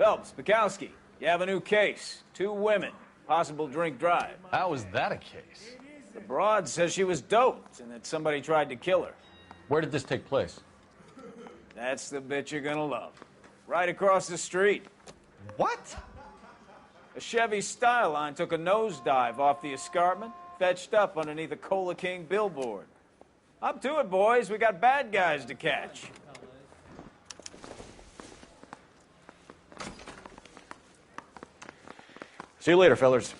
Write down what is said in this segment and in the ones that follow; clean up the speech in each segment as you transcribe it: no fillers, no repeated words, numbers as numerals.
Phelps, Bukowski, you have a new case. 2 women, possible drink drive. How is that a case? The broad says she was doped and that somebody tried to kill her. Where did this take place? That's the bit you're gonna love. Right across the street. What? A Chevy Styline took a nosedive off the escarpment, fetched up underneath a Cola King billboard. Up to it, boys. We got bad guys to catch. See you later, fellas.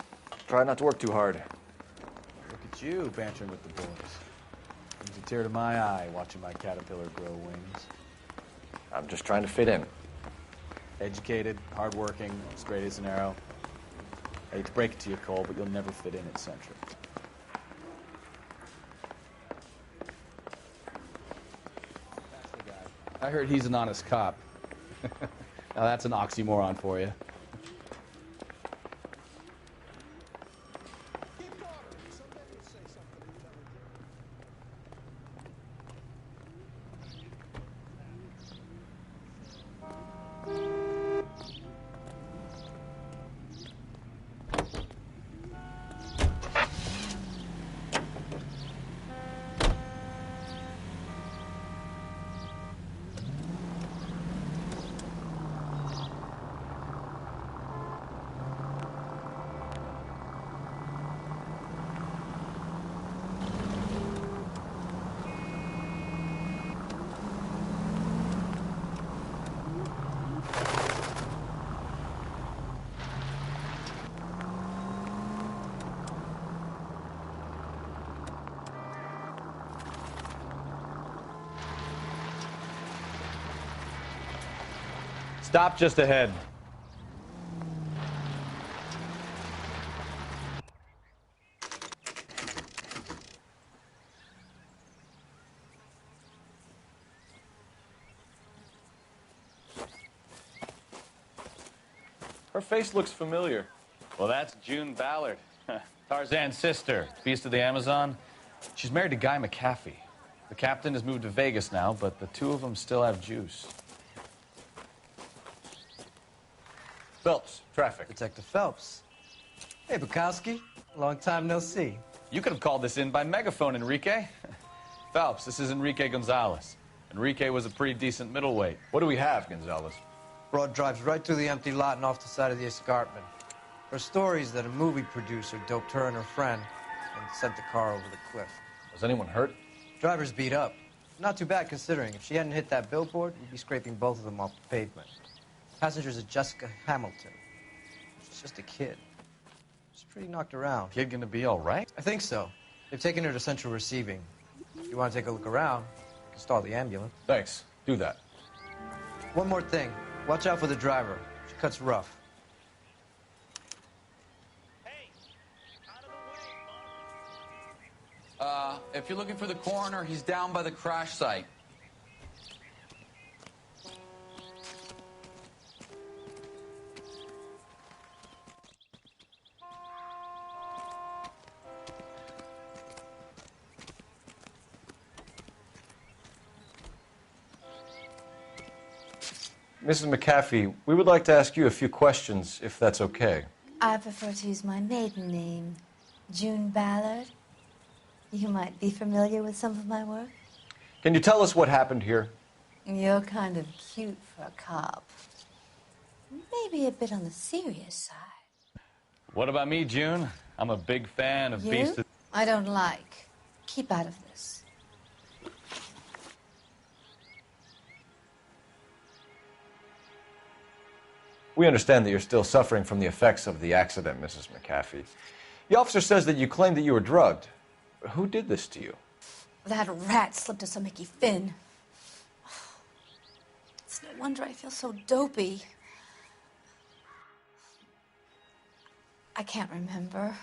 Try not to work too hard. Look at you bantering with the boys. Brings a tear to my eye watching my caterpillar grow wings. I'm just trying to fit in. Educated, hardworking, straight as an arrow. I hate to break it to you, Cole, but you'll never fit in at Centric. I heard he's an honest cop. Now that's an oxymoron for you. Stop just ahead. Her face looks familiar. Well, that's June Ballard, Tarzan's sister, beast of the Amazon. She's married to Guy McAfee. The captain has moved to Vegas now, but the two of them still have juice. Phelps, traffic. Detective Phelps. Hey, Bukowski. Long time no see. You could have called this in by megaphone, Enrique. Phelps, this is Enrique Gonzalez. Enrique was a pretty decent middleweight. What do we have, Gonzalez? Broad drives right through the empty lot and off the side of the escarpment. Her story is that a movie producer doped her and her friend and sent the car over the cliff. Was anyone hurt? Driver's beat up. Not too bad considering. If she hadn't hit that billboard, we'd be scraping both of them off the pavement. Passenger's a Jessica Hamilton. She's just a kid. She's pretty knocked around. Kid gonna be all right? I think so. They've taken her to central receiving. If you want to take a look around, you can stall the ambulance. Thanks. Do that. One more thing. Watch out for the driver. She cuts rough. Hey, out of the way, If you're looking for the coroner, he's down by the crash site. Mrs. McAfee, we would like to ask you a few questions, if that's okay. I prefer to use my maiden name, June Ballard. You might be familiar with some of my work. Can you tell us what happened here? You're kind of cute for a cop. Maybe a bit on the serious side. What about me, June? I'm a big fan of Beast of... I don't like. Keep out of this. We understand that you're still suffering from the effects of the accident, Mrs. McAfee. The officer says that you claimed that you were drugged. Who did this to you? That rat slipped us a Mickey Finn. It's no wonder I feel so dopey. I can't remember.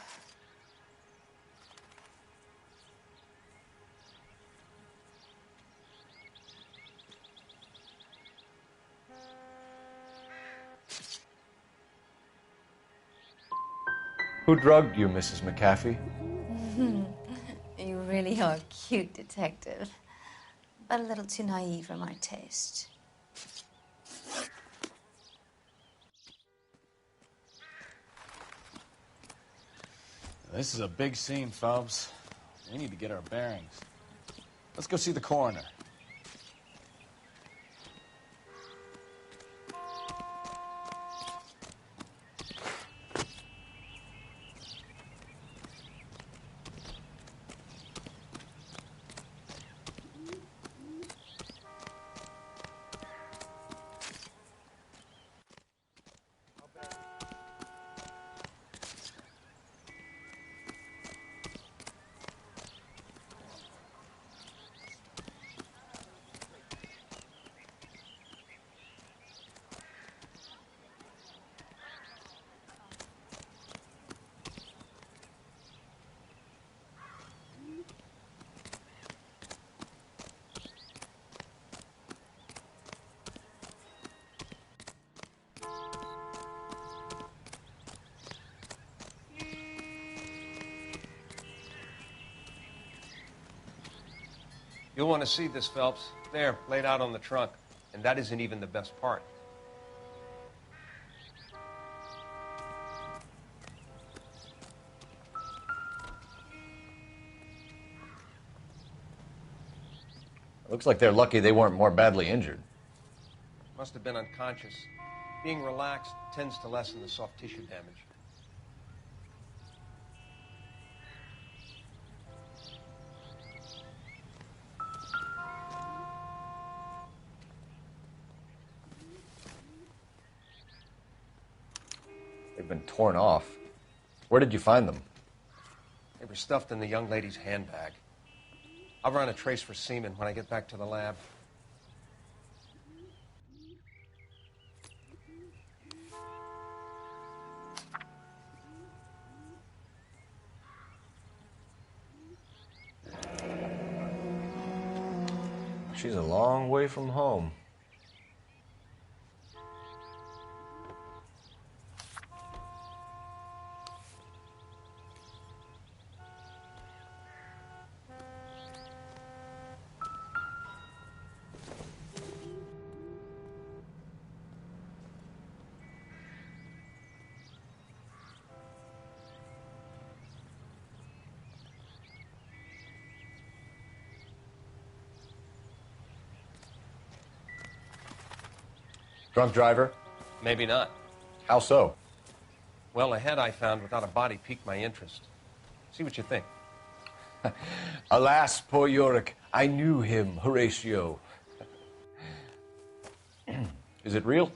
Who drugged you, Mrs. McAfee? You really are a cute detective, but a little too naive for my taste. This is a big scene, Phelps. We need to get our bearings. Let's go see the coroner. You'll want to see this, Phelps. There, laid out on the trunk. And that isn't even the best part. Looks like they're lucky they weren't more badly injured. Must have been unconscious. Being relaxed tends to lessen the soft tissue damage. They've been torn off. Where did you find them? They were stuffed in the young lady's handbag. I'll run a trace for semen when I get back to the lab. She's a long way from home. Drunk driver? Maybe not. How so? Well, a head I found without a body piqued my interest. See what you think. Alas, poor Yorick, I knew him, Horatio. Is it real?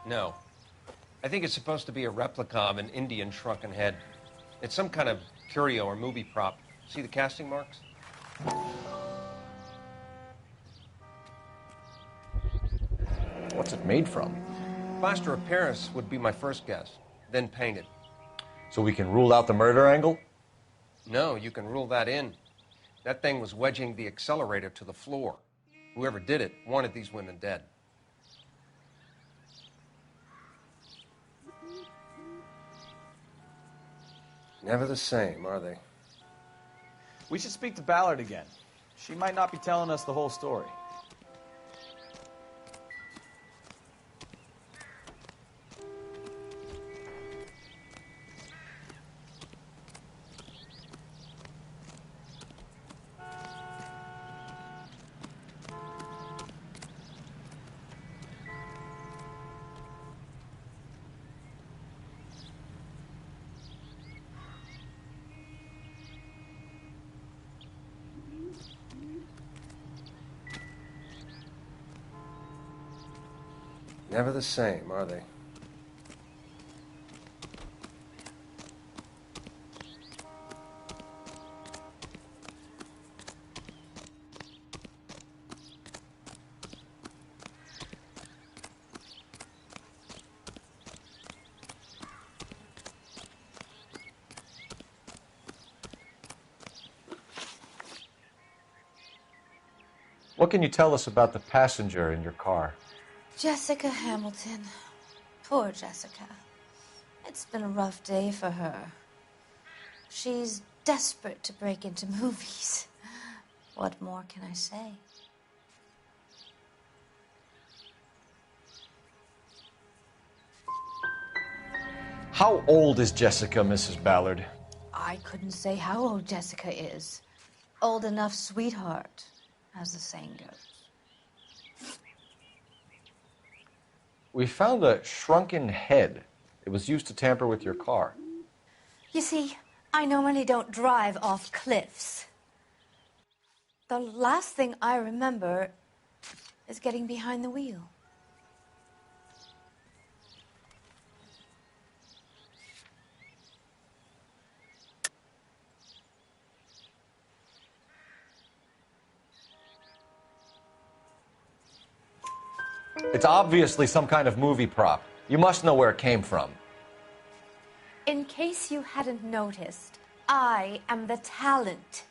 No. I think it's supposed to be a replica of an Indian shrunken head. It's some kind of curio or movie prop. See the casting marks? What's it made from? Plaster of Paris would be my first guess, then painted. So we can rule out the murder angle? No, you can rule that in. That thing was wedging the accelerator to the floor. Whoever did it wanted these women dead. Never the same, are they? We should speak to Ballard again. She might not be telling us the whole story. Never the same, are they? What can you tell us about the passenger in your car? Jessica Hamilton. Poor Jessica. It's been a rough day for her. She's desperate to break into movies. What more can I say? How old is Jessica, Mrs. Ballard? I couldn't say how old Jessica is. Old enough, sweetheart, as the saying goes. We found a shrunken head. It was used to tamper with your car. You see, I normally don't drive off cliffs. The last thing I remember is getting behind the wheel. It's obviously some kind of movie prop. You must know where it came from. In case you hadn't noticed, I am the talent.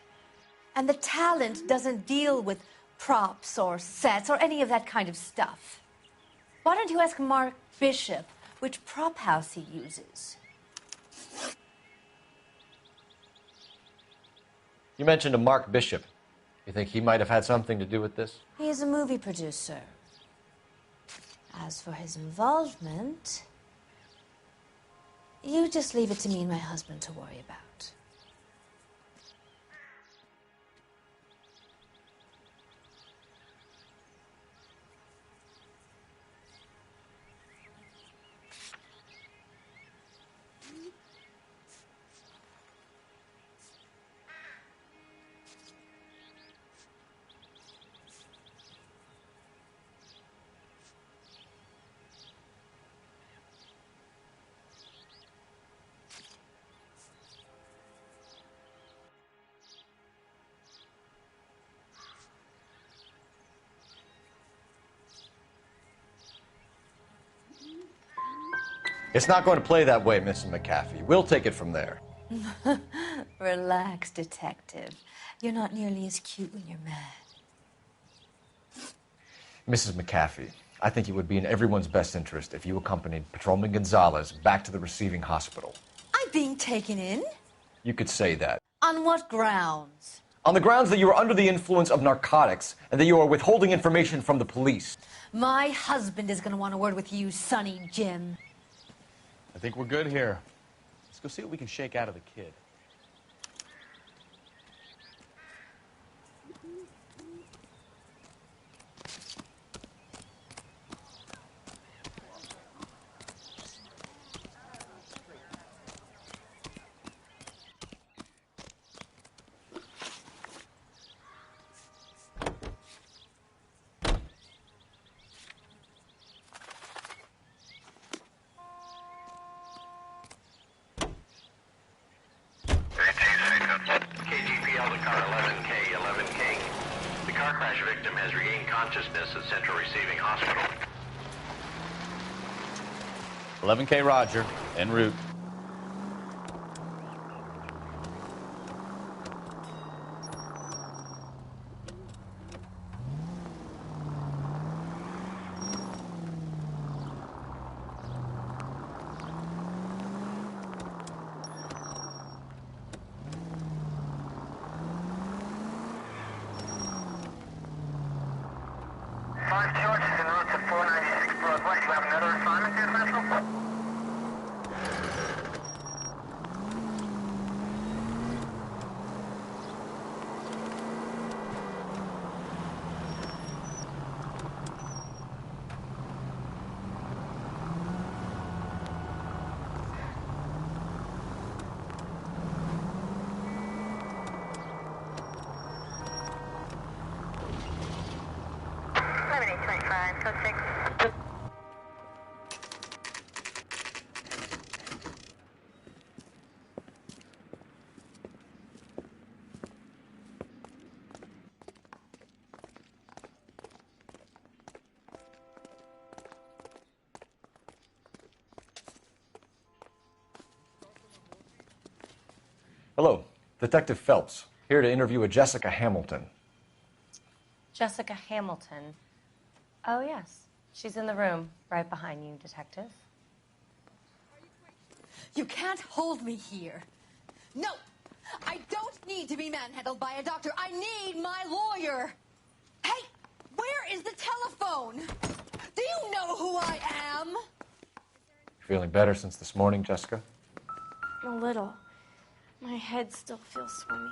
And the talent doesn't deal with props or sets or any of that kind of stuff. Why don't you ask Mark Bishop which prop house he uses? You mentioned a Mark Bishop. You think he might have had something to do with this? He is a movie producer. As for his involvement, you just leave it to me and my husband to worry about. It's not going to play that way, Mrs. McAfee. We'll take it from there. Relax, detective. You're not nearly as cute when you're mad. Mrs. McAfee, I think it would be in everyone's best interest if you accompanied Patrolman Gonzalez back to the receiving hospital. I'm being taken in? You could say that. On what grounds? On the grounds that you are under the influence of narcotics and that you are withholding information from the police. My husband is going to want a word with you, Sonny Jim. I think we're good here. Let's go see what we can shake out of the kid. KGPL to car 11K, 11K. The car crash victim has regained consciousness at Central Receiving Hospital. 11K Roger, en route. Five charges en route to 496 Broadway. You have another assignment here, Central? Hello, Detective Phelps, here to interview a Jessica Hamilton. Jessica Hamilton. Oh, yes. She's in the room right behind you, Detective. You can't hold me here. No! I don't need to be manhandled by a doctor. I need my lawyer. Hey, where is the telephone? Do you know who I am? Feeling better since this morning, Jessica? A little. My head still feels swimmy.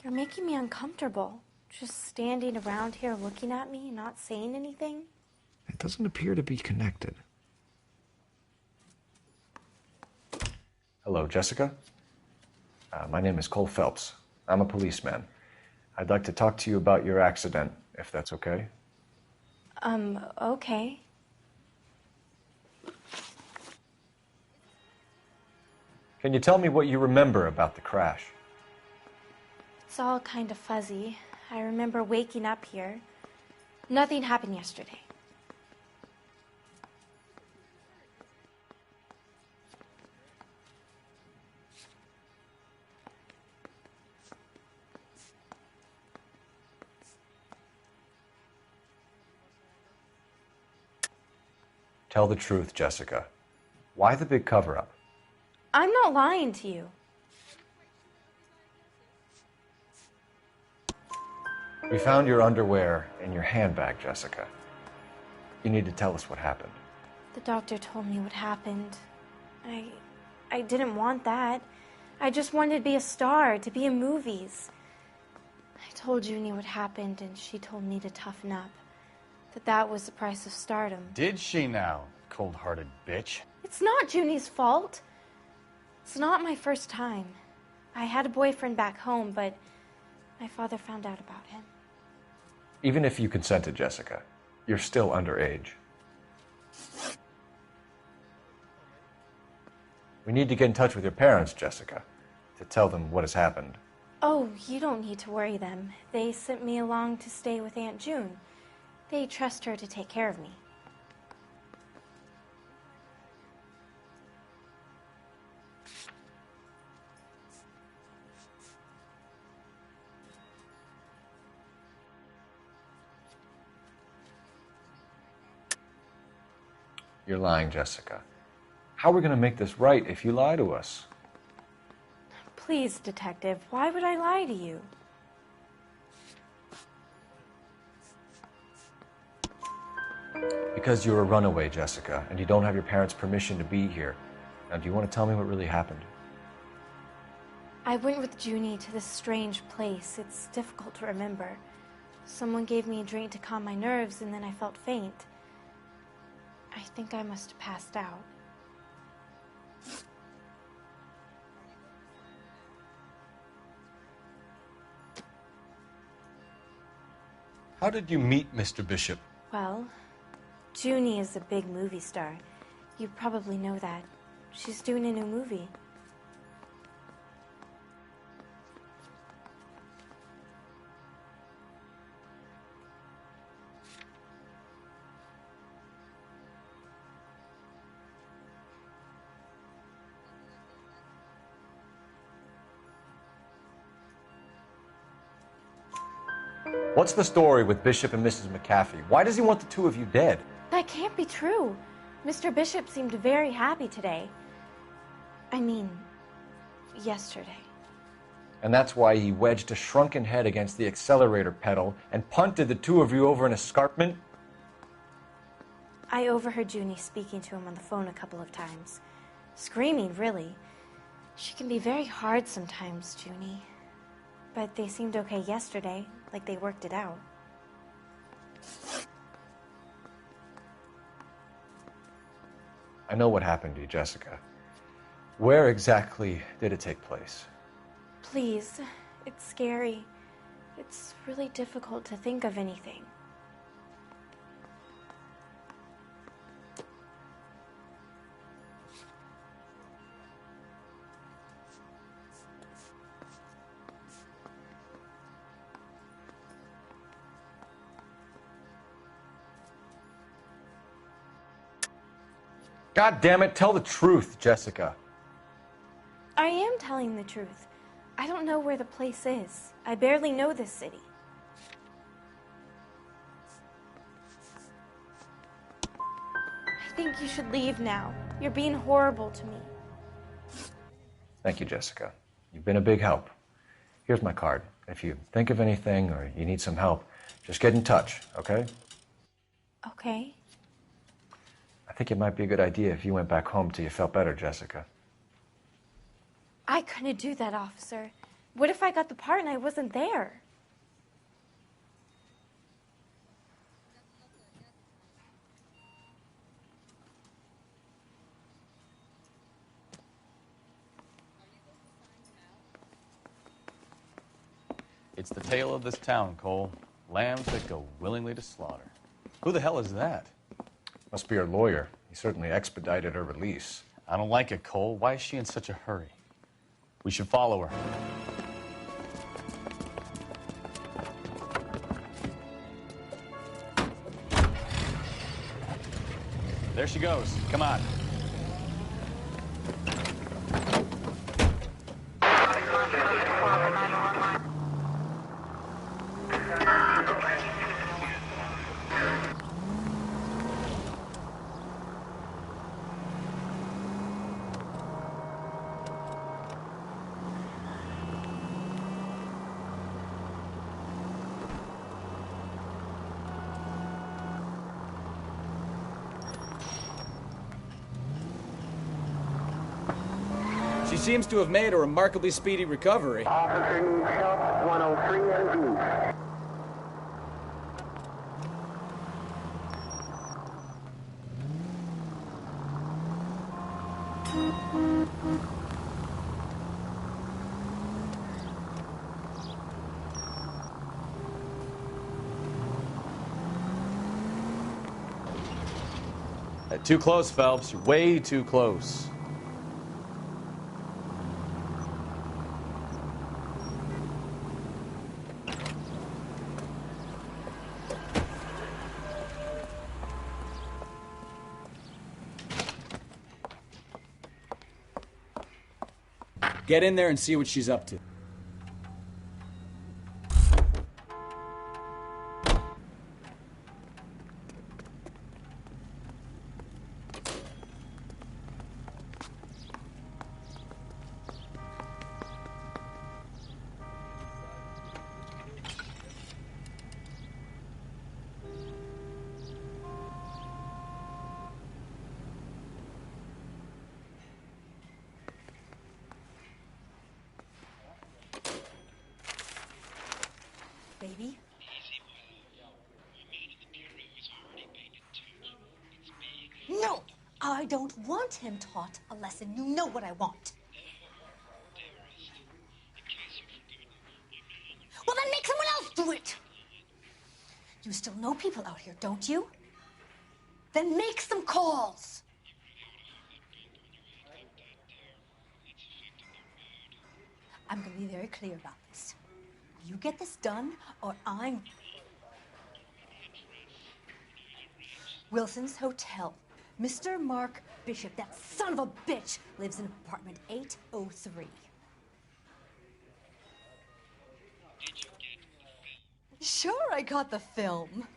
You're making me uncomfortable. Just standing around here looking at me, not saying anything. It doesn't appear to be connected. Hello, Jessica. My name is Cole Phelps. I'm a policeman. I'd like to talk to you about your accident, if that's okay. Okay. Can you tell me what you remember about the crash? It's all kind of fuzzy. I remember waking up here. Nothing happened yesterday. Tell the truth, Jessica. Why the big cover-up? I'm not lying to you. We found your underwear in your handbag, Jessica. You need to tell us what happened. The doctor told me what happened. I didn't want that. I just wanted to be a star, to be in movies. I told Junie what happened, and she told me to toughen up. That was the price of stardom. Did she now, cold-hearted bitch? It's not Junie's fault. It's not my first time. I had a boyfriend back home, but my father found out about him. Even if you consented, Jessica, you're still underage. We need to get in touch with your parents, Jessica, to tell them what has happened. Oh, you don't need to worry them. They sent me along to stay with Aunt June. They trust her to take care of me. You're lying, Jessica. How are we going to make this right if you lie to us? Please, Detective, why would I lie to you? Because you're a runaway, Jessica, and you don't have your parents' permission to be here. Now, do you want to tell me what really happened? I went with Junie to this strange place. It's difficult to remember. Someone gave me a drink to calm my nerves, and then I felt faint. I think I must have passed out. How did you meet Mr. Bishop? Well, Junie is a big movie star. You probably know that. She's doing a new movie. What's the story with Bishop and Mrs. McAfee? Why does he want the two of you dead? That can't be true. Mr. Bishop seemed very happy today. I mean, yesterday. And that's why he wedged a shrunken head against the accelerator pedal and punted the two of you over an escarpment? I overheard Junie speaking to him on the phone a couple of times. Screaming, really. She can be very hard sometimes, Junie. But they seemed okay yesterday, like they worked it out. I know what happened to you, Jessica. Where exactly did it take place? Please, it's scary. It's really difficult to think of anything. God damn it, tell the truth, Jessica. I am telling the truth. I don't know where the place is. I barely know this city. I think you should leave now. You're being horrible to me. Thank you, Jessica. You've been a big help. Here's my card. If you think of anything or you need some help, just get in touch, okay? Okay. I think it might be a good idea if you went back home till you felt better, Jessica. I couldn't do that, officer. What if I got the part and I wasn't there? It's the tale of this town, Cole. Lambs that go willingly to slaughter. Who the hell is that? Must be her lawyer. He certainly expedited her release. I don't like it, Cole. Why is she in such a hurry? We should follow her. There she goes. Come on. She seems to have made a remarkably speedy recovery. Officer needs help, 103 NG. Too close, Phelps. You're way too close. Get in there and see what she's up to. Baby? No! I don't want him taught a lesson. You know what I want. Well, then make someone else do it! You still know people out here, don't you? Then make some calls! I'm gonna be very clear about this. You get this done, or I'm... Wilson's Hotel. Mr. Mark Bishop, that son of a bitch, lives in apartment 803. Sure, I got the film.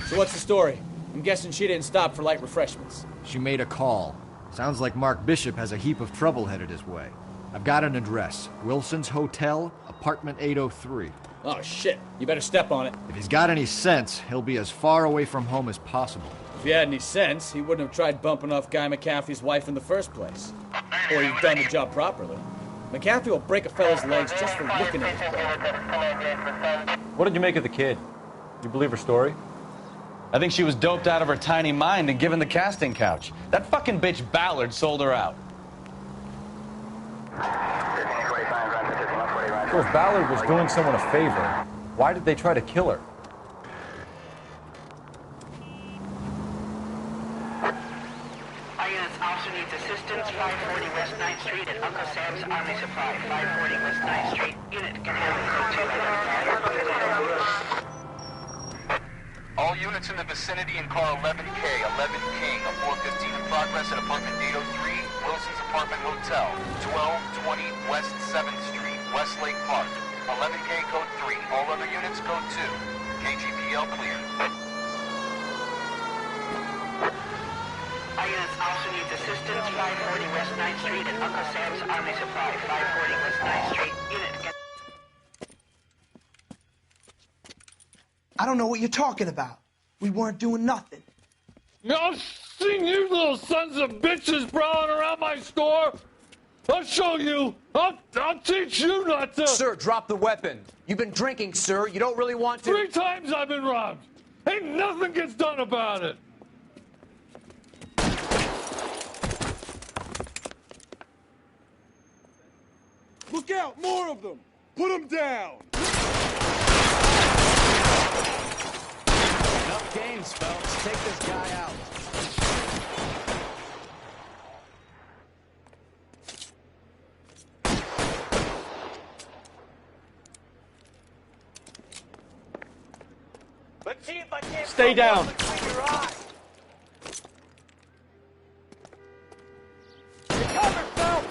So what's the story? I'm guessing she didn't stop for light refreshments. She made a call. Sounds like Mark Bishop has a heap of trouble headed his way. I've got an address. Wilson's Hotel, apartment 803. Oh, shit. You better step on it. If he's got any sense, he'll be as far away from home as possible. If he had any sense, he wouldn't have tried bumping off Guy McCaffrey's wife in the first place. Or he'd done the job properly. McAfee will break a fella's legs just for looking at his brother. What did you make of the kid? You believe her story? I think she was doped out of her tiny mind and given the casting couch. That fucking bitch Ballard sold her out. So if Ballard was doing someone a favor, why did they try to kill her? Units, officer needs assistance, 540 West 9th Street at Uncle Sam's Army Supply. 540 West 9th Street. Unit can handle code 2. All units in the vicinity in car 11K, 11 King, a 415 in progress at apartment 803, Wilson's Apartment Hotel, 1220 West 7th Street, Westlake Park. 11K code 3, all other units code 2. KGPL clear. Units, officer needs assistance, 540 West 9th Street at Uncle Sam's Army Supply. 540 West 9th Street. Unit can... I don't know what you're talking about. We weren't doing nothing. I've seen you little sons of bitches prowling around my store. I'll show you. I'll teach you not to. Sir, drop the weapon. You've been drinking, sir. You don't really want to. 3 times I've been robbed. Ain't nothing gets done about it. Look out! More of them! Put them down! Enough games, Phelps. Take this guy out. Let's see if I can't... Stay down. Between your eyes. Get covered, Phelps!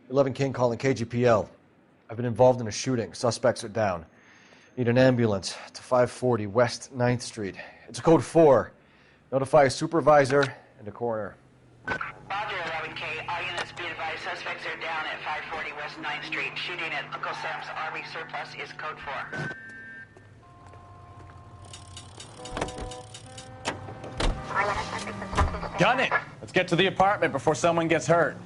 "11 King calling KGPL. I've been involved in a shooting. Suspects are down. Need an ambulance to 540 West 9th Street. It's a code 4. Notify a supervisor and a coroner." Roger, 11K. All units be advised, suspects are down at 540 West 9th Street. Shooting at Uncle Sam's Army Surplus is code 4. Gun it! Let's get to the apartment before someone gets hurt.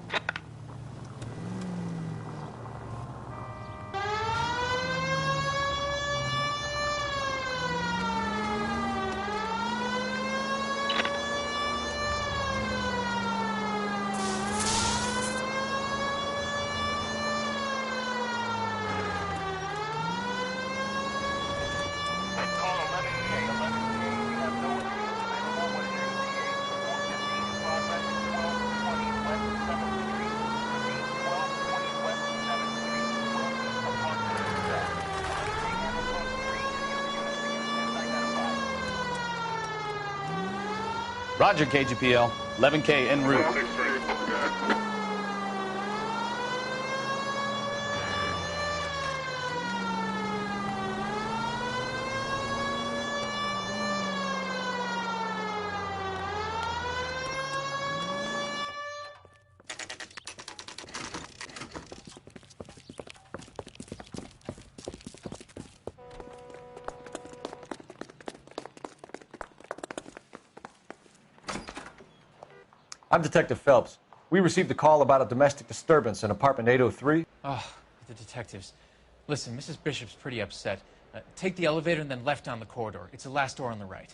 Roger, KGPL. 11K en route. I'm Detective Phelps. We received a call about a domestic disturbance in apartment 803. Oh, the detectives. Listen, Mrs. Bishop's pretty upset. Take the elevator and then left down the corridor. It's the last door on the right.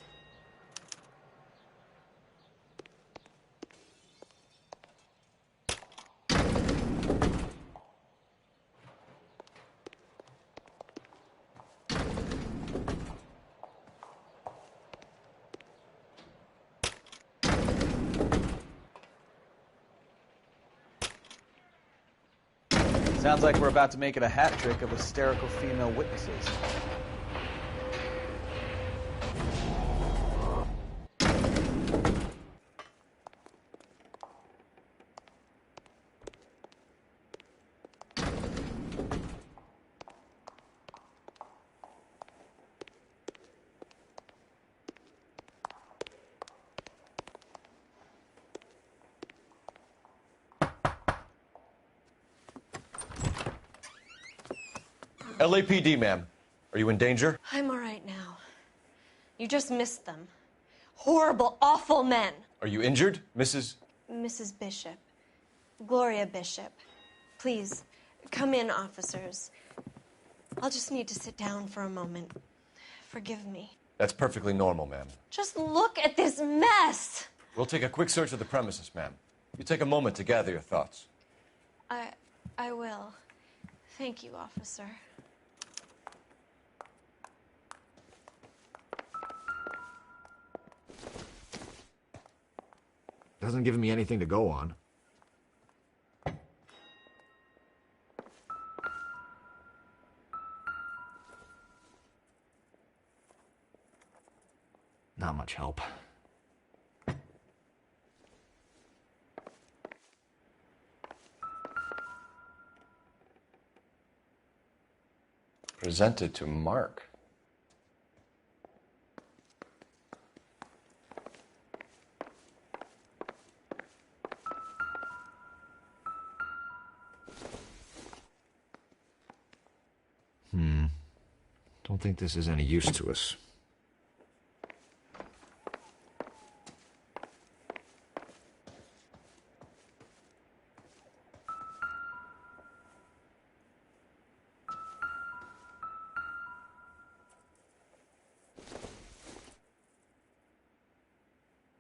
Sounds like we're about to make it a hat trick of hysterical female witnesses. LAPD, ma'am. Are you in danger? I'm all right now. You just missed them. Horrible, awful men. Are you injured, Mrs.? Mrs. Bishop. Gloria Bishop. Please, come in, officers. I'll just need to sit down for a moment. Forgive me. That's perfectly normal, ma'am. Just look at this mess! We'll take a quick search of the premises, ma'am. You take a moment to gather your thoughts. I will. Thank you, officer. Doesn't give me anything to go on. Not much help. Presented to Mark. Don't think this is any use to us.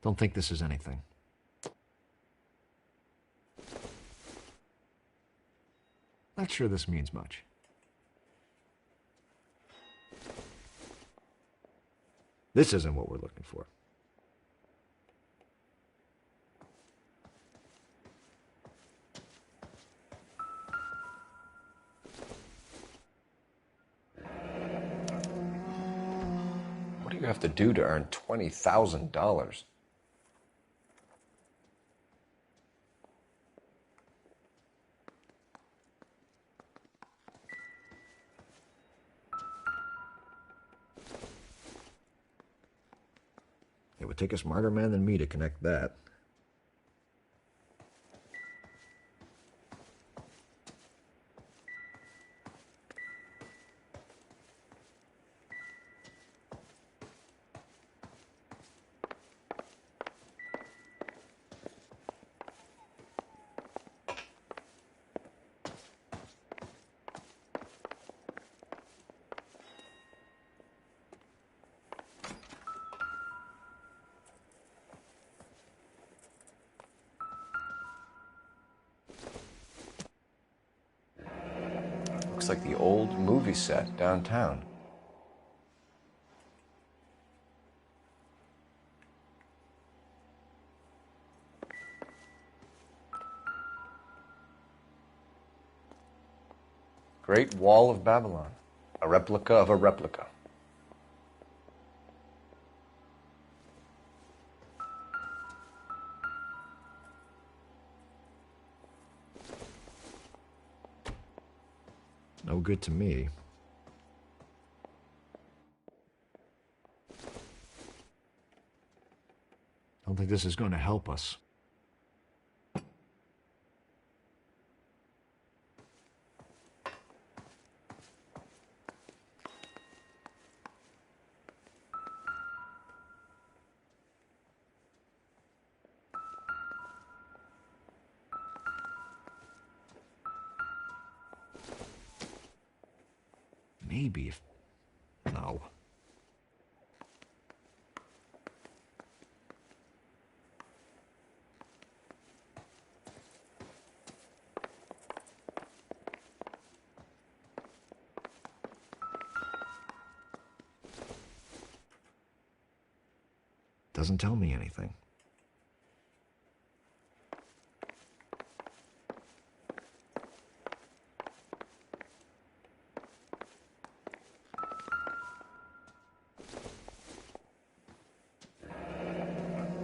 Don't think this is anything. Not sure this means much. This isn't what we're looking for. What do you have to do to earn $20,000? It would take a smarter man than me to connect that. Looks like the old movie set downtown. Great Wall of Babylon. A replica of a replica. No good to me. Don't think this is going to help us. Maybe if... No. Doesn't tell me anything.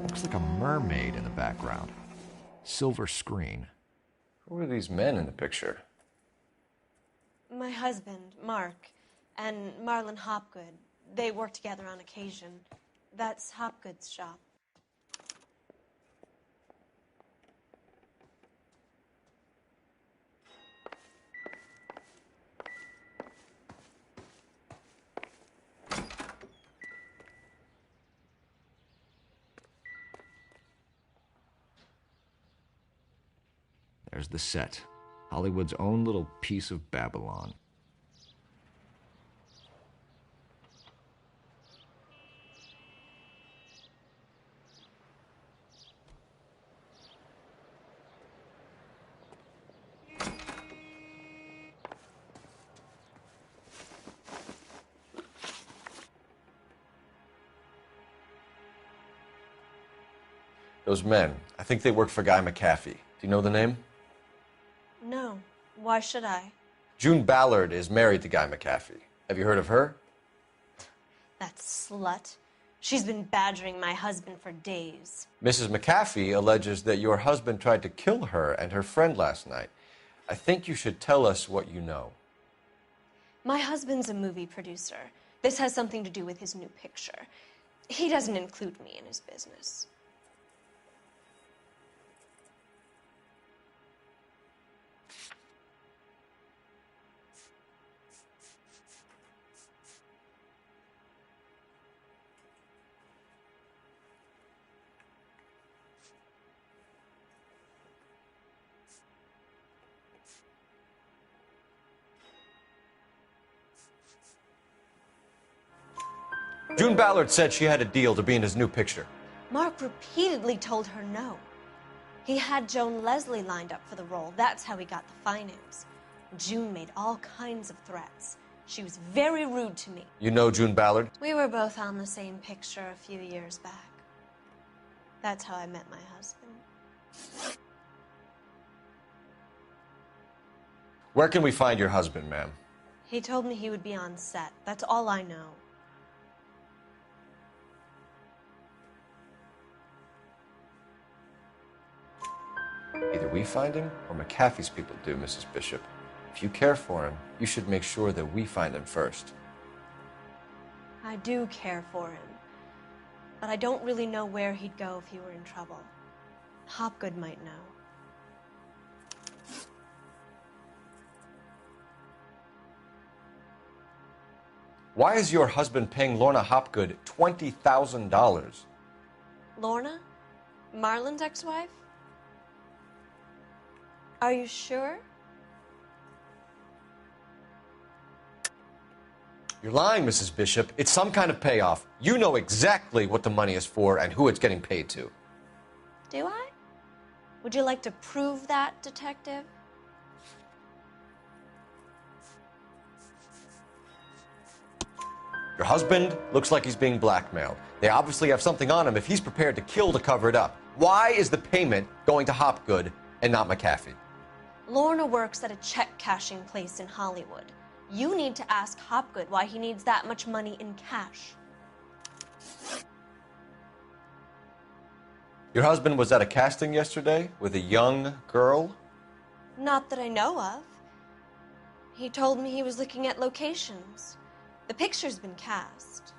Looks like a mermaid in the background. Silver screen. Who are these men in the picture? My husband, Mark, and Marlon Hopgood. They work together on occasion. That's Hopgood's shop. There's the set. Hollywood's own little piece of Babylon. Those men, I think they work for Guy McAfee. Do you know the name? No. Why should I? June Ballard is married to Guy McAfee. Have you heard of her? That slut. She's been badgering my husband for days. Mrs. McAfee alleges that your husband tried to kill her and her friend last night. I think you should tell us what you know. My husband's a movie producer. This has something to do with his new picture. He doesn't include me in his business. June Ballard said she had a deal to be in his new picture. Mark repeatedly told her no. He had Joan Leslie lined up for the role. That's how he got the finance. June made all kinds of threats. She was very rude to me. You know June Ballard? We were both on the same picture a few years back. That's how I met my husband. Where can we find your husband, ma'am? He told me he would be on set. That's all I know. Either we find him or McAfee's people do, Mrs. Bishop. If you care for him, you should make sure that we find him first. I do care for him, but I don't really know where he'd go if he were in trouble. Hopgood might know. Why is your husband paying Lorna Hopgood $20,000? Lorna? Marlon's ex-wife? Are you sure? You're lying, Mrs. Bishop. It's some kind of payoff. You know exactly what the money is for and who it's getting paid to. Do I? Would you like to prove that, Detective? Your husband looks like he's being blackmailed. They obviously have something on him if he's prepared to kill to cover it up. Why is the payment going to Hopgood and not McAfee? Lorna works at a check-cashing place in Hollywood. You need to ask Hopgood why he needs that much money in cash. Your husband was at a casting yesterday with a young girl? Not that I know of. He told me he was looking at locations. The picture's been cast.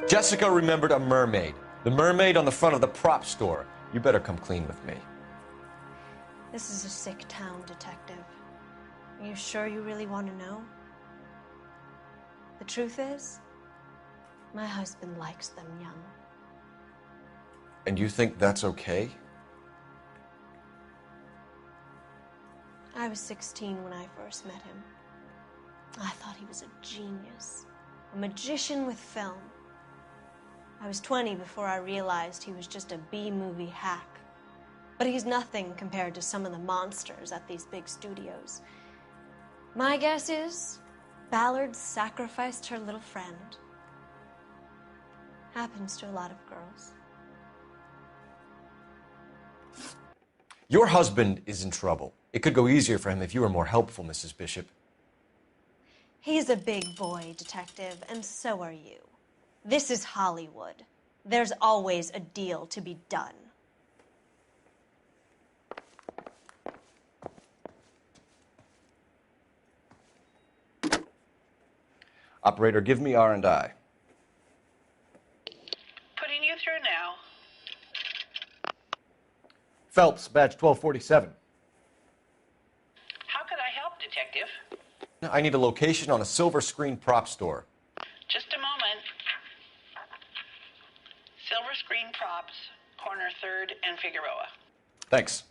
Jessica remembered a mermaid. The mermaid on the front of the prop store. You better come clean with me. This is a sick town, Detective. Are you sure you really want to know? The truth is, my husband likes them young. And you think that's okay? I was 16 when I first met him. I thought he was a genius, a magician with film. I was 20 before I realized he was just a B-movie hack. But he's nothing compared to some of the monsters at these big studios. My guess is Ballard sacrificed her little friend. Happens to a lot of girls. Your husband is in trouble. It could go easier for him if you were more helpful, Mrs. Bishop. He's a big boy, Detective, and so are you. This is Hollywood. There's always a deal to be done. Operator, give me R&I. Putting you through now. Phelps, badge 1247. How could I help, Detective? I need a location on a silver screen prop store. Just a moment. Silver corner 3rd and Figueroa. Thanks.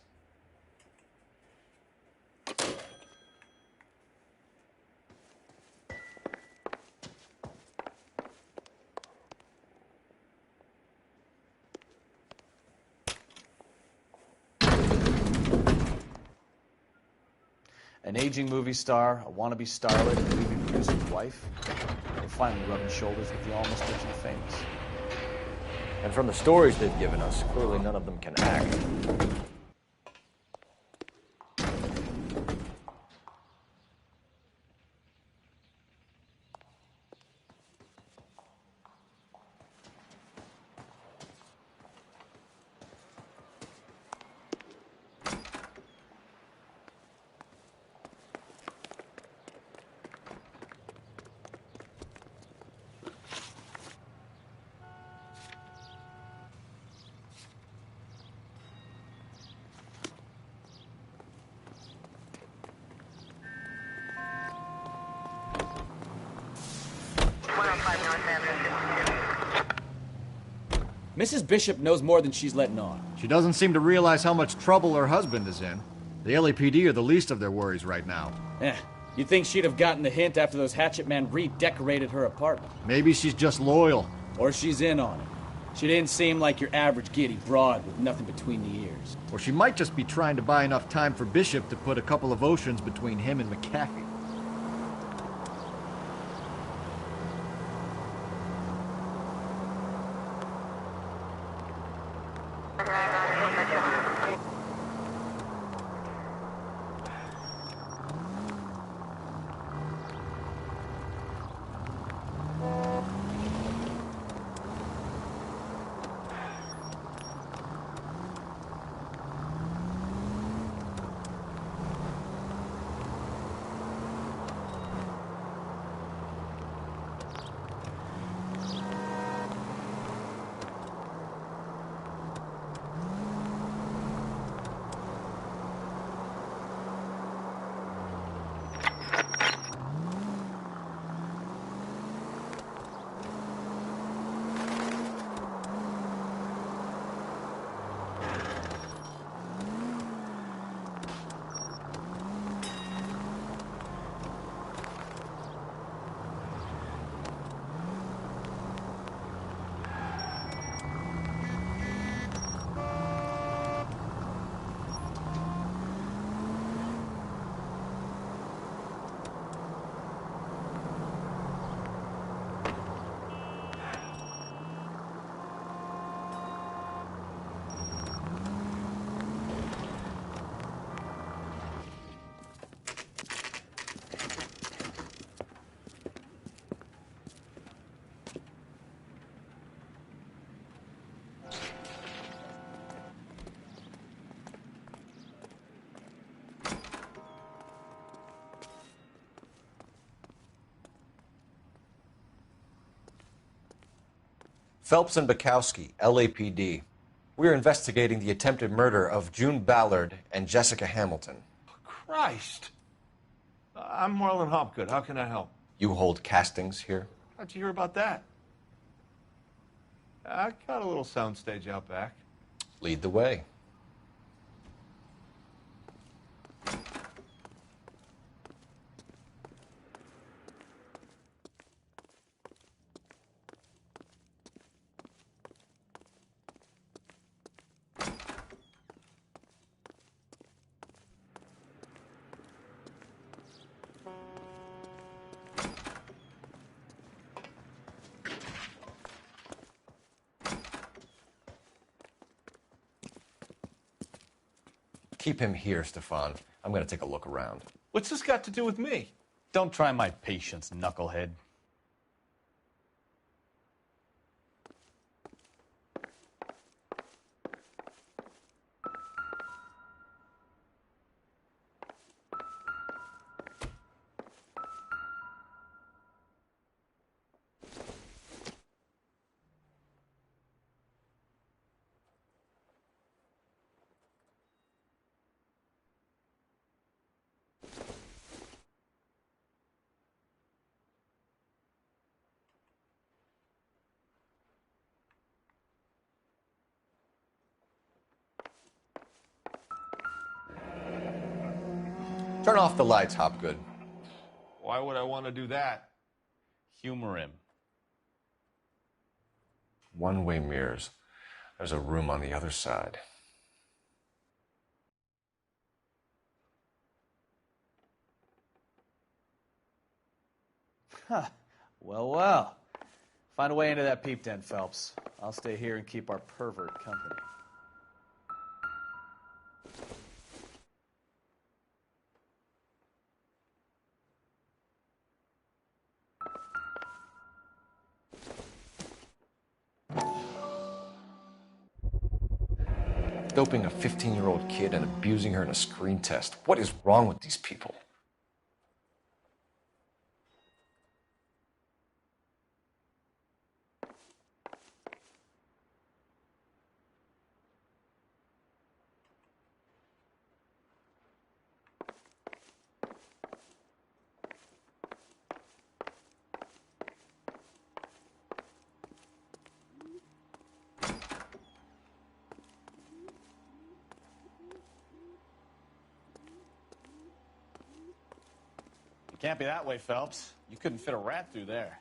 An aging movie star, a wannabe starlet, and a movie producer's wife. They're finally rubbing shoulders with the almost rich and famous. And from the stories they've given us, clearly none of them can act. Mrs. Bishop knows more than she's letting on. She doesn't seem to realize how much trouble her husband is in. The LAPD are the least of their worries right now. You'd think she'd have gotten the hint after those hatchet men redecorated her apartment. Maybe she's just loyal. Or she's in on it. She didn't seem like your average giddy broad with nothing between the ears. Or she might just be trying to buy enough time for Bishop to put a couple of oceans between him and McAfee. Phelps and Bukowski, LAPD. We're investigating the attempted murder of June Ballard and Jessica Hamilton. Christ! I'm Marlon Hopgood. How can I help? You hold castings here? How'd you hear about that? I got a little soundstage out back. Lead the way. Keep him here, Stefan. I'm going to take a look around. What's this got to do with me? Don't try my patience, knucklehead. Turn off the lights, Hopgood. Why would I want to do that? Humor him. One-way mirrors. There's a room on the other side. Huh. Well, well. Find a way into that peep den, Phelps. I'll stay here and keep our pervert company. Doping a 15-year-old kid and abusing her in a screen test. What is wrong with these people? It can't be that way, Phelps. You couldn't fit a rat through there.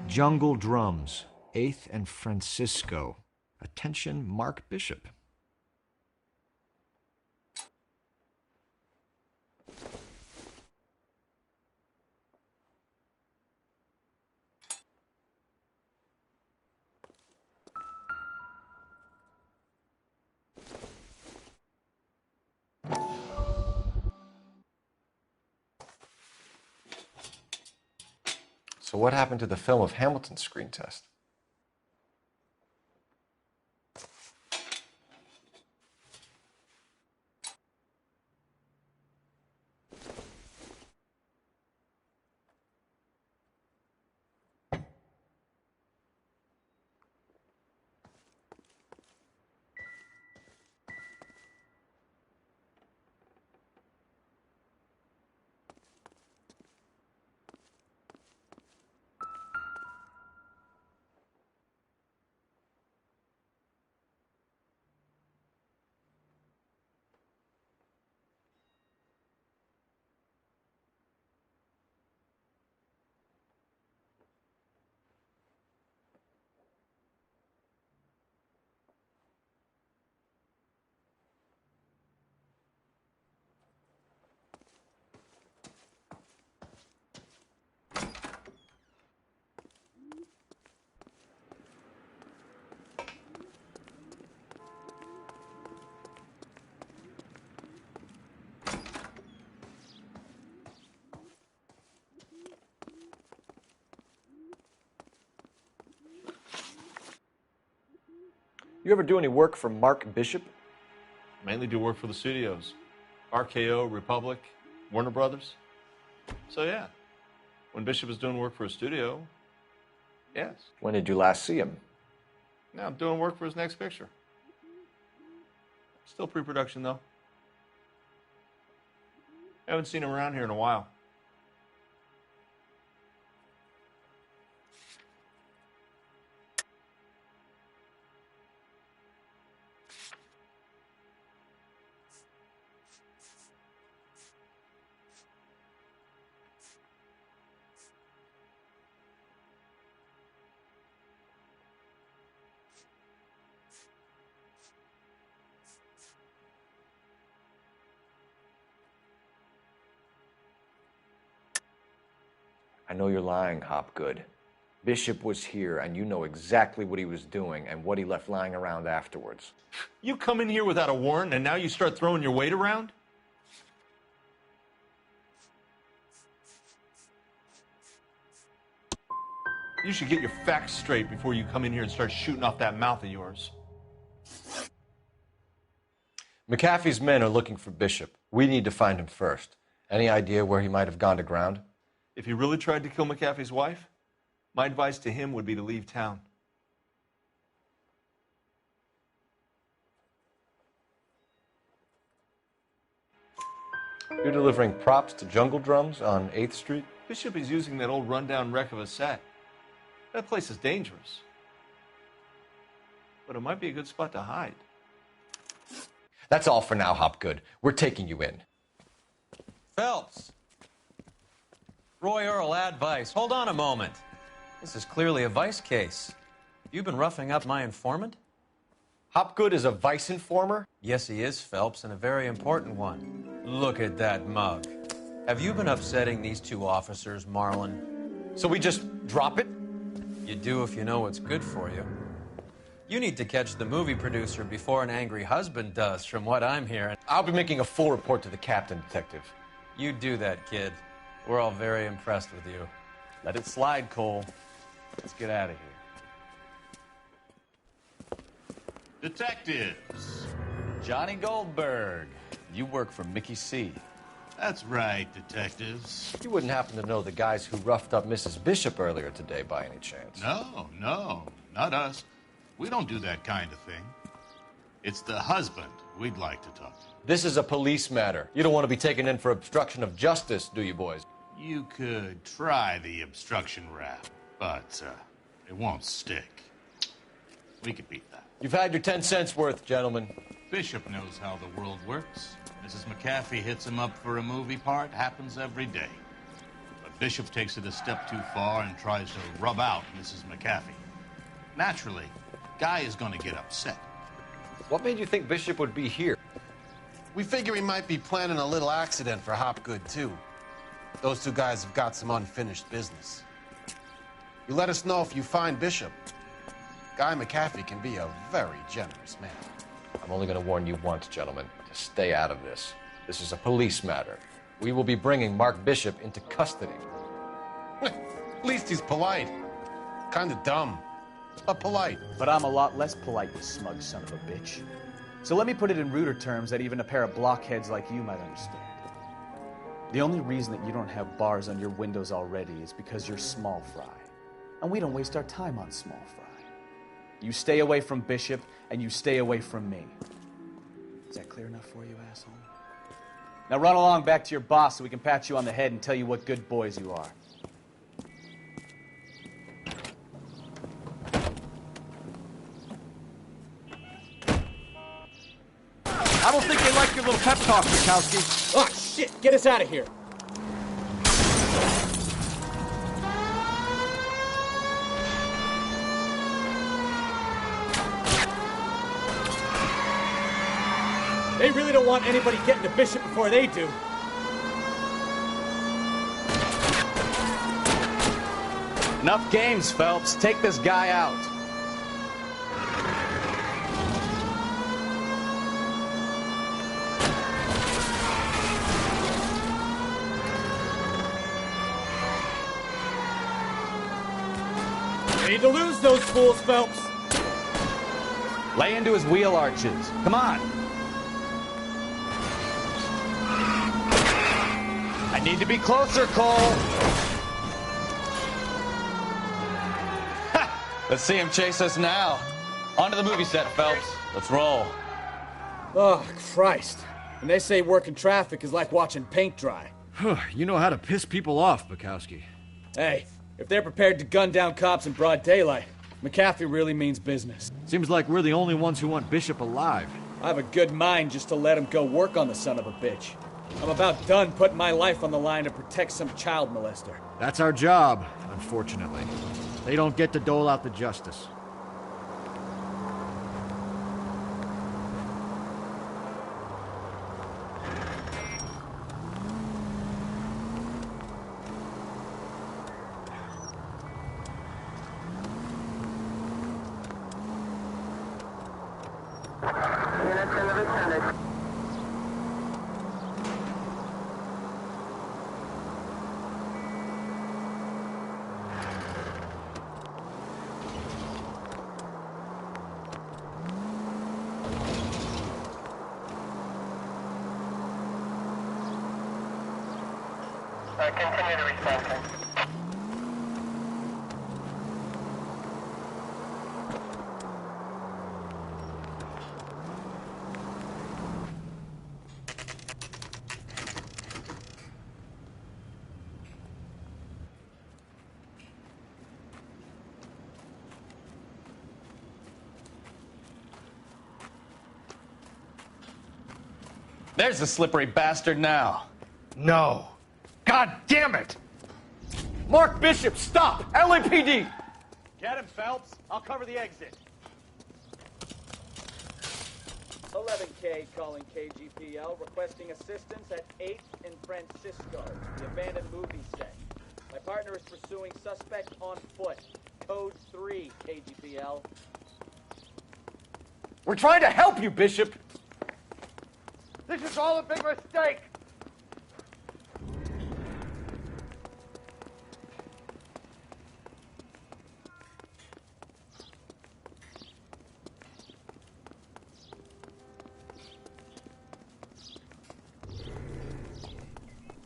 Jungle Drums, 8th and Francisco. Attention, Mark Bishop. So what happened to the film of Hamilton's screen test? You ever do any work for Mark Bishop? Mainly do work for the studios. RKO, Republic, Warner Brothers. So yeah, when Bishop is doing work for a studio, yes. When did you last see him? Now I'm doing work for his next picture. Still pre-production though. Haven't seen him around here in a while. I know you're lying, Hopgood. Bishop was here, and you know exactly what he was doing and what he left lying around afterwards. You come in here without a warrant, and now you start throwing your weight around? You should get your facts straight before you come in here and start shooting off that mouth of yours. McAfee's men are looking for Bishop. We need to find him first. Any idea where he might have gone to ground? If he really tried to kill McAfee's wife, my advice to him would be to leave town. You're delivering props to Jungle Drums on 8th Street? Bishop is using that old rundown wreck of a set. That place is dangerous. But it might be a good spot to hide. That's all for now, Hopgood. We're taking you in. Phelps! Roy Earl, advice. Hold on a moment. This is clearly a vice case. You've been roughing up my informant? Hopgood is a vice informer? Yes, he is, Phelps, and a very important one. Look at that mug. Have you been upsetting these two officers, Marlon? So we just drop it? You do if you know what's good for you. You need to catch the movie producer before an angry husband does, from what I'm hearing. I'll be making a full report to the captain, Detective. You do that, kid. We're all very impressed with you. Let it slide, Cole. Let's get out of here. Detectives. Johnny Goldberg. You work for Mickey C. That's right, detectives. You wouldn't happen to know the guys who roughed up Mrs. Bishop earlier today by any chance? No, not us. We don't do that kind of thing. It's the husband we'd like to talk to. This is a police matter. You don't want to be taken in for obstruction of justice, do you, boys? You could try the obstruction rap, but it won't stick. We could beat that. You've had your 10 cents worth, gentlemen. Bishop knows how the world works. Mrs. McAfee hits him up for a movie part. Happens every day. But Bishop takes it a step too far and tries to rub out Mrs. McAfee. Naturally, Guy is going to get upset. What made you think Bishop would be here? We figure he might be planning a little accident for Hopgood, too. Those two guys have got some unfinished business. You let us know if you find Bishop. Guy McAfee can be a very generous man. I'm only going to warn you once, gentlemen, to stay out of this. This is a police matter. We will be bringing Mark Bishop into custody. At least he's polite. Kind of dumb, but polite. But I'm a lot less polite, you smug son of a bitch. So let me put it in ruder terms that even a pair of blockheads like you might understand. The only reason that you don't have bars on your windows already is because you're small fry. And we don't waste our time on small fry. You stay away from Bishop, and you stay away from me. Is that clear enough for you, asshole? Now run along back to your boss so we can pat you on the head and tell you what good boys you are. I don't think they like your little pep talk, Bukowski. Oh, shit! Get us out of here! They really don't want anybody getting to Bishop before they do. Enough games, Phelps. Take this guy out. Need to lose those fools, Phelps. Lay into his wheel arches. Come on. I need to be closer, Cole. Let's see him chase us now. On to the movie set, Phelps. Let's roll. Oh, Christ. And they say working traffic is like watching paint dry. You know how to piss people off, Bukowski. Hey, if they're prepared to gun down cops in broad daylight, McAfee really means business. Seems like we're the only ones who want Bishop alive. I have a good mind just to let him go work on the son of a bitch. I'm about done putting my life on the line to protect some child molester. That's our job, unfortunately. They don't get to dole out the justice. Units in the vicinity. Continue to respond, sir. There's the slippery bastard now. No. God damn it! Mark Bishop, stop! LAPD! Get him, Phelps. I'll cover the exit. 11K calling KGPL, requesting assistance at 8th and Francisco, the abandoned movie set. My partner is pursuing suspect on foot. Code 3, KGPL. We're trying to help you, Bishop! This is all a big mistake!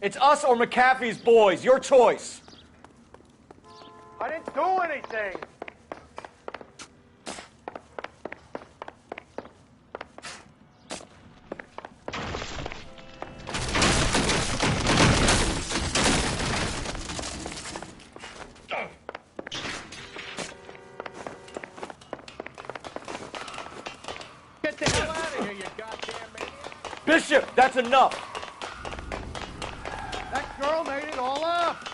It's us or McAfee's boys. Your choice. I didn't do anything! Get the hell out of here, you goddamn maniac! Bishop, that's enough. That girl made it all up!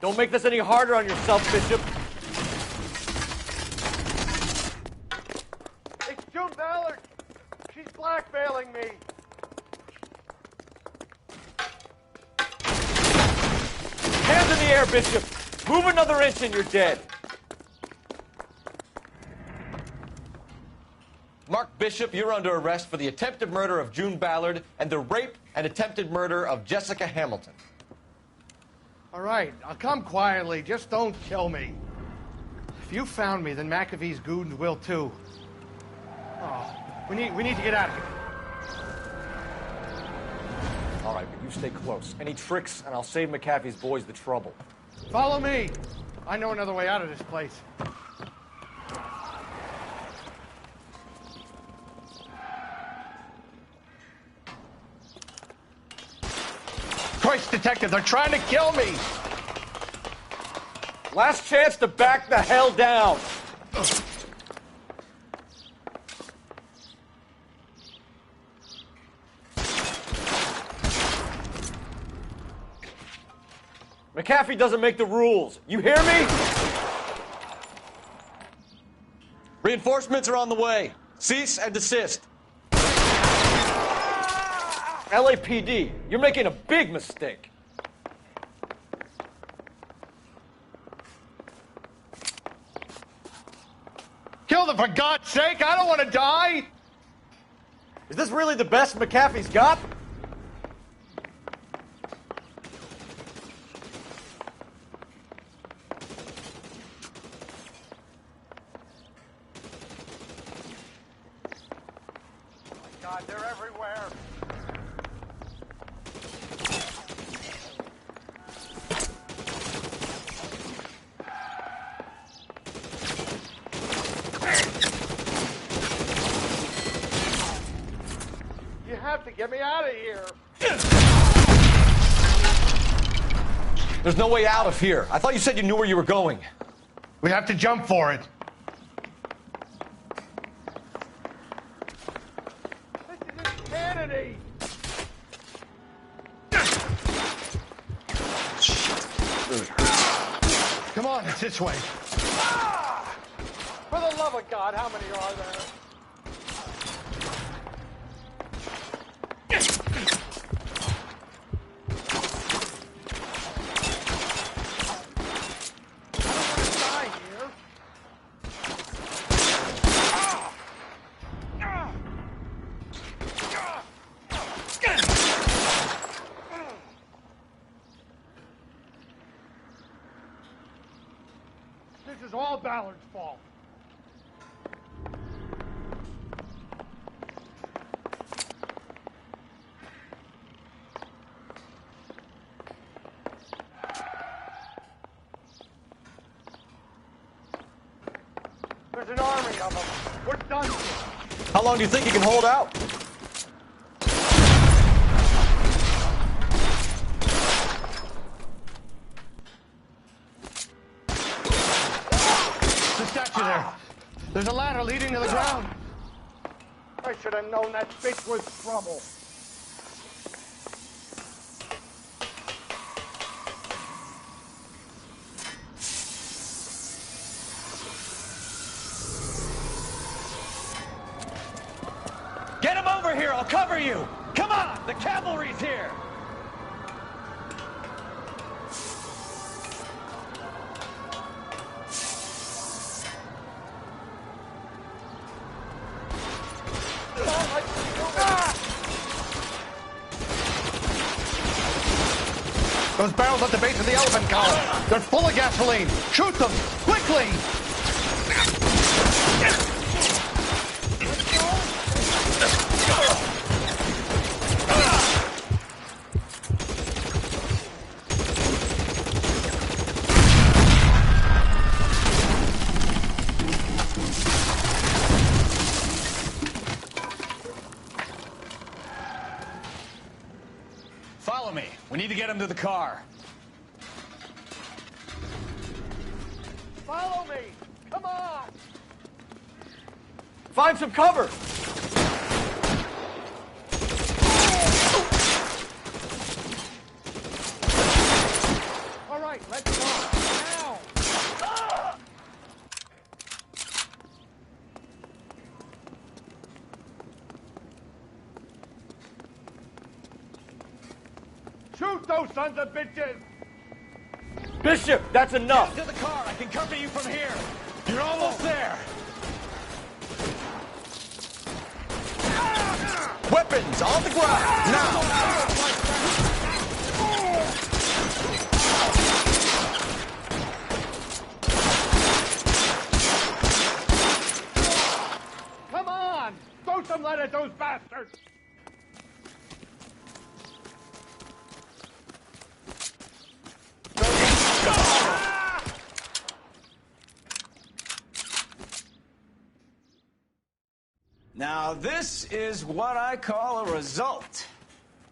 Don't make this any harder on yourself, Bishop. It's June Ballard! She's blackmailing me! Hands in the air, Bishop. Move another inch and you're dead. Mark Bishop, you're under arrest for the attempted murder of June Ballard and the rape and attempted murder of Jessica Hamilton. All right, I'll come quietly. Just don't kill me. If you found me, then McAfee's goons will too. Oh, we need to get out of here. All right, but you stay close. Any tricks, and I'll save McAfee's boys the trouble. Follow me. I know another way out of this place. Christ, detective, they're trying to kill me! Last chance to back the hell down. McAfee doesn't make the rules. You hear me? Reinforcements are on the way. Cease and desist. LAPD, you're making a big mistake. Kill them, for God's sake! I don't want to die! Is this really the best McAfee's got? God, they're everywhere. You have to get me out of here. There's no way out of here. I thought you said you knew where you were going. We have to jump for it. This is insanity. on, it's this way. Ah! For the love of God, how many are there? This is all Ballard's fault. There's an army of them. We're done. How long do you think you can hold out? The statue there. There's a ladder leading to the ground. I should have known that bitch was trouble. Get him over here! I'll cover you! Come on! The cavalry's here! Those barrels at the base of the elephant column. They're full of gasoline. Shoot them! Quickly! Follow me. We need to get him to the car. Follow me! Come on! Find some cover! All right, let's go. Now! Ah! Shoot those sons of bitches! Bishop, that's enough! Get to the car. I can cover you from here. You're almost there. Weapons on the ground! Now! Come on! Throw some lead at those bastards! Now, this is what I call a result.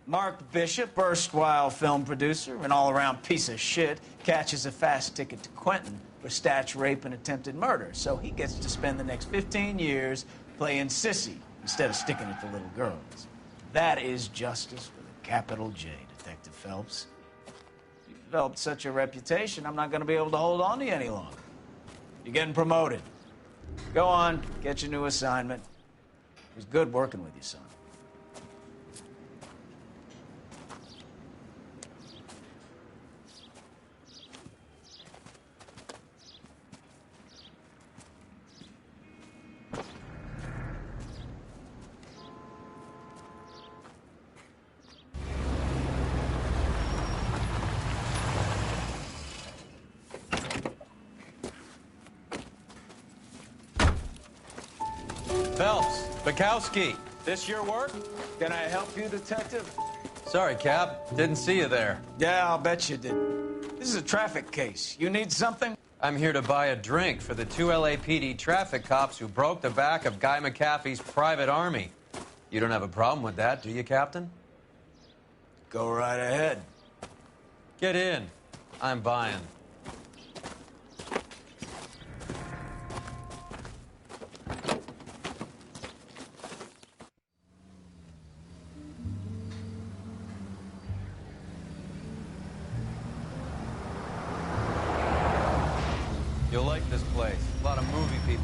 Mark Bishop, erstwhile film producer and all-around piece of shit, catches a fast ticket to Quentin for statch rape and attempted murder, so he gets to spend the next 15 years playing sissy instead of sticking it to little girls. That is justice with a capital J, Detective Phelps. You've developed such a reputation, I'm not going to be able to hold on to you any longer. You're getting promoted. Go on, get your new assignment. It was good working with you, son. Phelps, Bukowski. This your work? Can I help you, Detective? Sorry, Cap. Didn't see you there. Yeah, I'll bet you did. This is a traffic case. You need something? I'm here to buy a drink for the 2 LAPD traffic cops who broke the back of Guy McAfee's private army. You don't have a problem with that, do you, Captain? Go right ahead. Get in. I'm buying.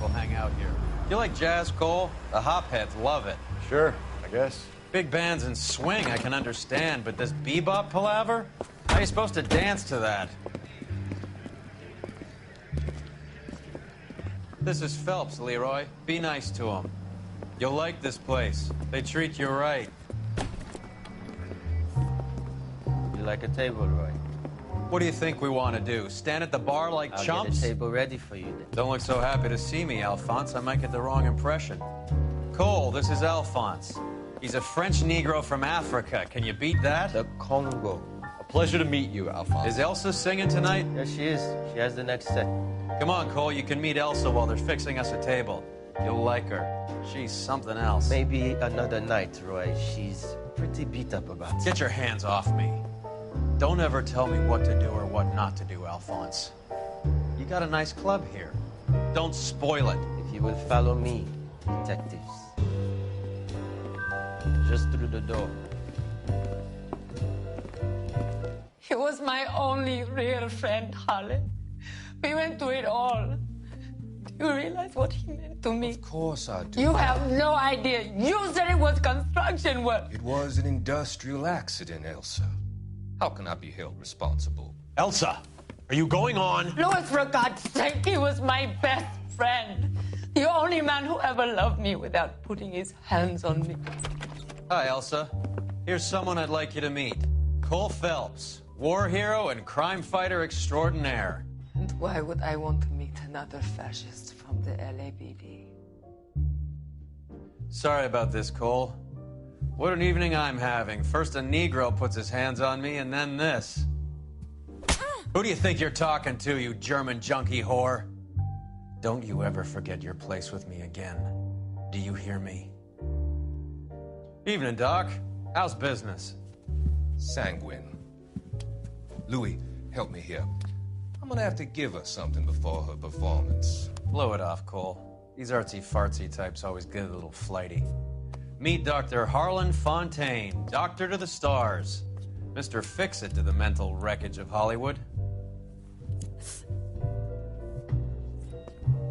people hang out here. You like jazz, Cole? The hopheads love it. Sure, I guess. Big bands and swing I can understand, but this bebop palaver? How are you supposed to dance to that? This is Phelps, Leroy. Be nice to him. You'll like this place. They treat you right. You like a table, Roy? What do you think we want to do? Stand at the bar like I'll chumps? get a table ready for you then. Don't look so happy to see me, Alphonse. I might get the wrong impression. Cole, this is Alphonse. He's a French Negro from Africa. Can you beat that? The Congo. A pleasure to meet you, Alphonse. Is Elsa singing tonight? Yes, she is. She has the next set. Come on, Cole. You can meet Elsa while they're fixing us a table. You'll like her. She's something else. Maybe another night, Roy. She's pretty beat up about it. Get your hands off me. Don't ever tell me what to do or what not to do, Alphonse. You got a nice club here. Don't spoil it. If you will follow me, detectives. Just through the door. He was my only real friend, Harlan. We went through it all. Do you realize what he meant to me? Of course I do. You have no idea. You said it was construction work. It was an industrial accident, Elsa. How can I be held responsible? Elsa, are you going on? Louis, for God's sake, he was my best friend. The only man who ever loved me without putting his hands on me. Hi, Elsa. Here's someone I'd like you to meet. Cole Phelps, war hero and crime fighter extraordinaire. And why would I want to meet another fascist from the LAPD? Sorry about this, Cole. What an evening I'm having. First a Negro puts his hands on me, and then this. Who do you think you're talking to, you German junkie whore? Don't you ever forget your place with me again. Do you hear me? Evening, Doc. How's business? Sanguine. Louis, help me here. I'm gonna have to give her something before her performance. Blow it off, Cole. These artsy-fartsy types always get a little flighty. Meet Dr. Harlan Fontaine, doctor to the stars. Mr. Fix-It to the mental wreckage of Hollywood.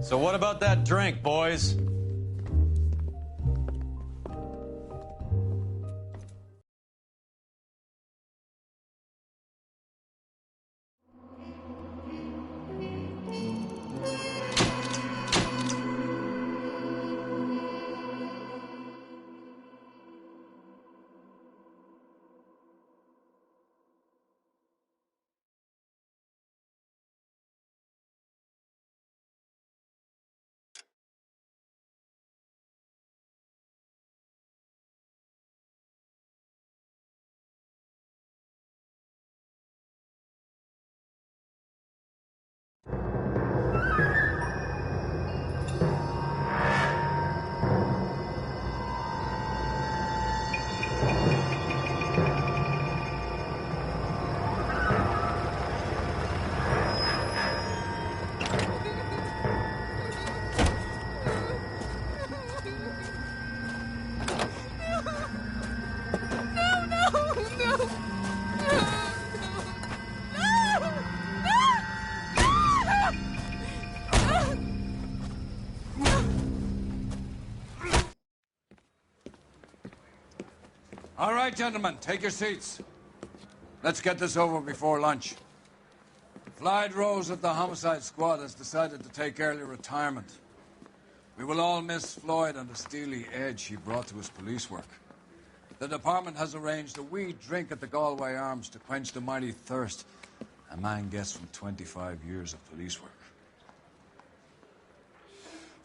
So what about that drink, boys? All right, gentlemen, take your seats. Let's get this over before lunch. Floyd Rose of the Homicide Squad has decided to take early retirement. We will all miss Floyd and the steely edge he brought to his police work. The department has arranged a wee drink at the Galway Arms to quench the mighty thirst a man gets from 25 years of police work.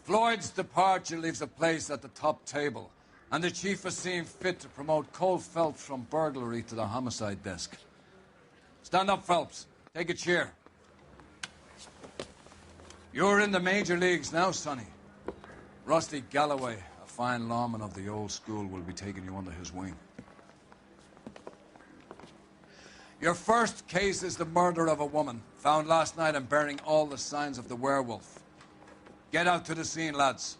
Floyd's departure leaves a place at the top table, and the chief has seen fit to promote Cole Phelps from burglary to the homicide desk. Stand up, Phelps. Take a chair. You're in the major leagues now, Sonny. Rusty Galloway, a fine lawman of the old school, will be taking you under his wing. Your first case is the murder of a woman, found last night and bearing all the signs of the werewolf. Get out to the scene, lads.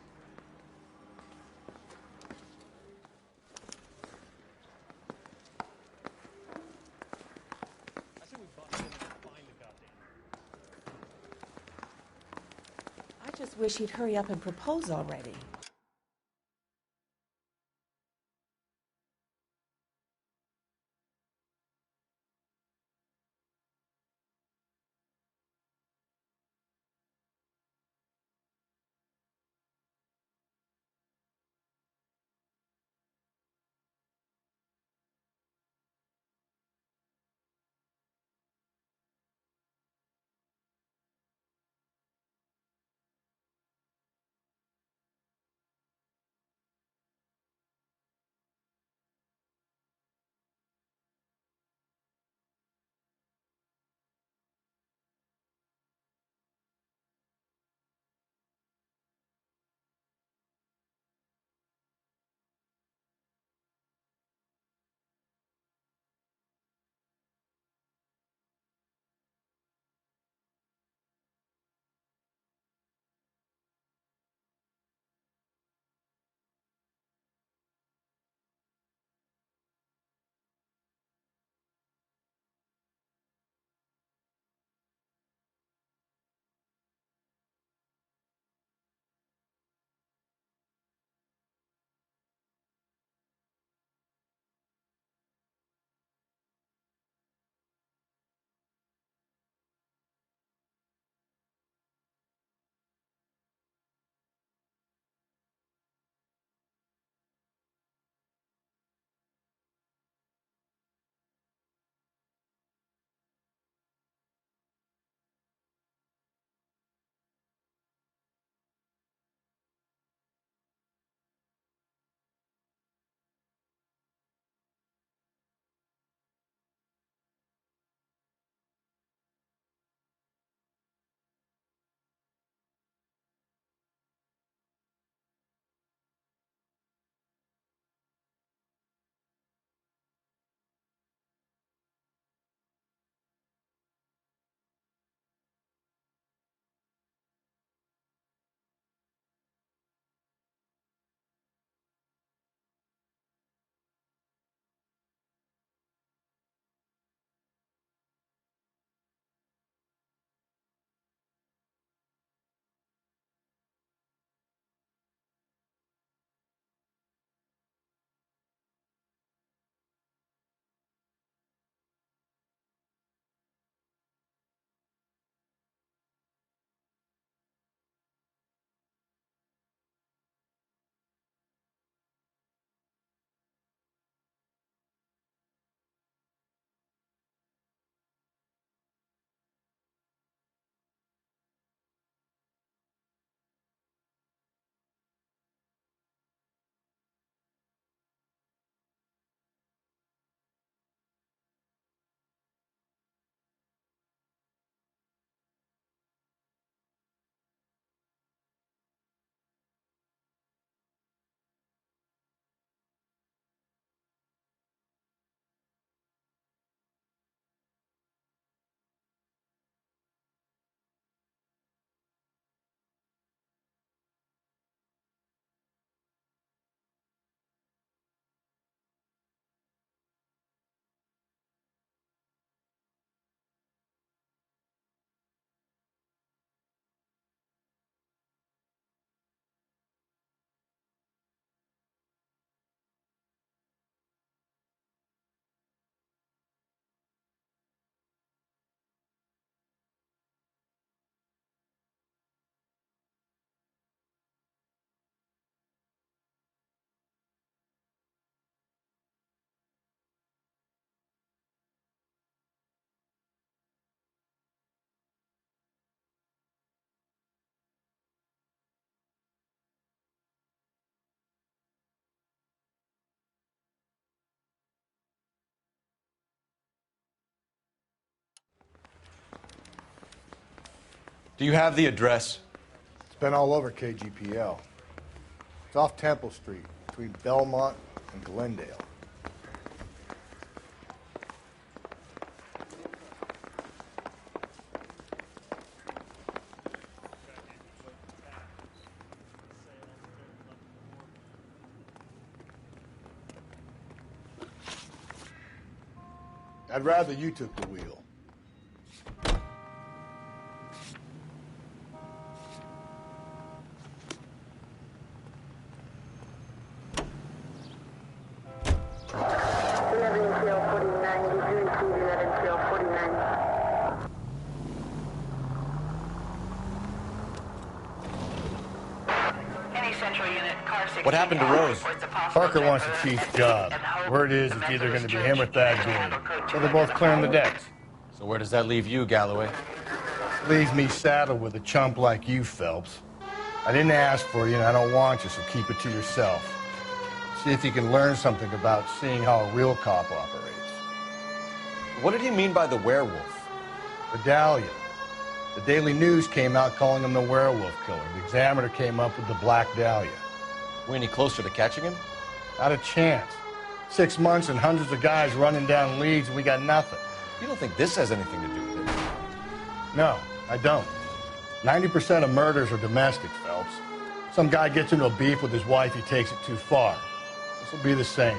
I just wish he'd hurry up and propose already. Do you have the address? It's been all over KGPL. It's off Temple Street, between Belmont and Glendale. I'd rather you took the wheel. NCL 49, did you receive that NCL 49? Any central unit, car 16. What happened to Rose? Parker wants the chief's job. Word is it's either going to be him or Thad Gould. So they're both clearing the decks. So where does that leave you, Galloway? Leaves me saddled with a chump like you, Phelps. I didn't ask for you, and I don't want you, so keep it to yourself. See if you can learn something about seeing how a real cop operates. What did he mean by the werewolf? The Dahlia. The Daily News came out calling him the werewolf killer. The Examiner came up with the Black Dahlia. We any closer to catching him? Not a chance. 6 months and hundreds of guys running down leads, and we got nothing. You don't think this has anything to do with it? No, I don't. 90% of murders are domestic, Phelps. Some guy gets into a beef with his wife, he takes it too far. This will be the same.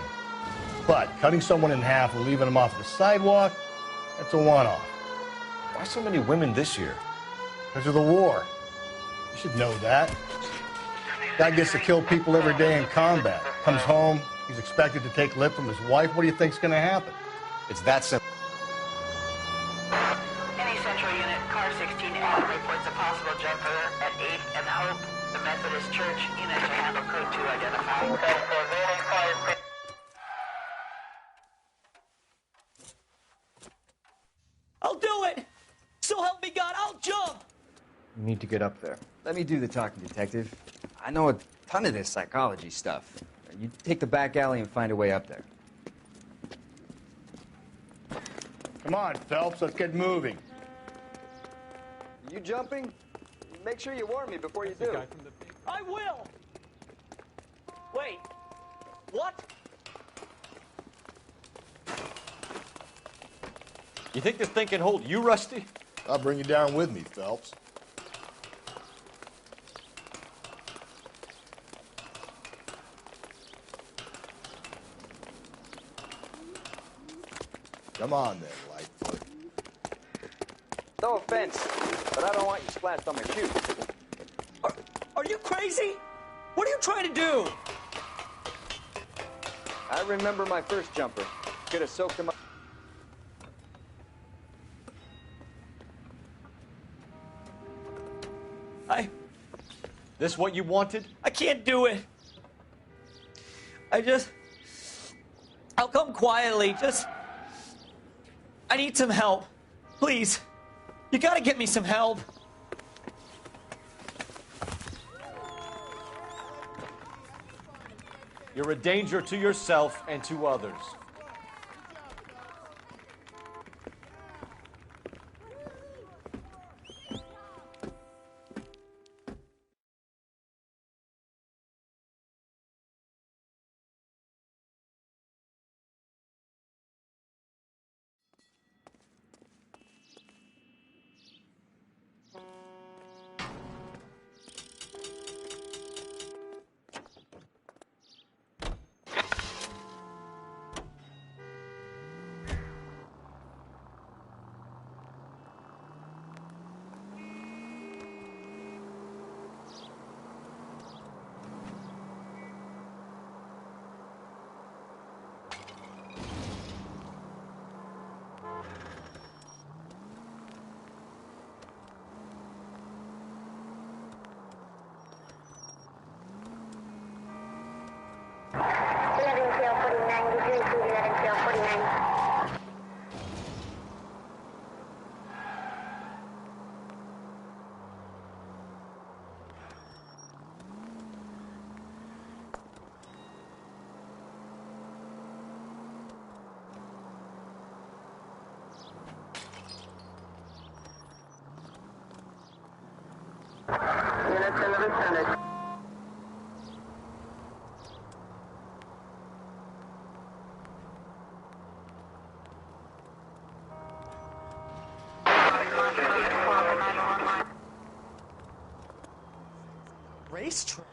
But cutting someone in half and leaving them off the sidewalk, that's a one-off. Why so many women this year? Because of the war. You should know that. Guy gets to kill people every day in combat. Comes home, he's expected to take lip from his wife. What do you think's going to happen? It's that simple. Any central unit, car 16L reports a possible jumper at 8th and Hope. The Methodist Church unit to handle code 2 identified. I'll do it! So help me God, I'll jump! You need to get up there. Let me do the talking, Detective. I know a ton of this psychology stuff. You take the back alley and find a way up there. Come on, Phelps, let's get moving. You jumping? Make sure you warn me before you do. I will! Wait, what? You think this thing can hold you, Rusty? I'll bring you down with me, Phelps. Come on then, Lightfoot. No offense, but I don't want you splashed on my shoes. Are you crazy? What are you trying to do? I remember my first jumper. Could have soaked him up. This what you wanted? I can't do it. I'll come quietly. I need some help. Please. You gotta get me some help. You're a danger to yourself and to others. Racetrack.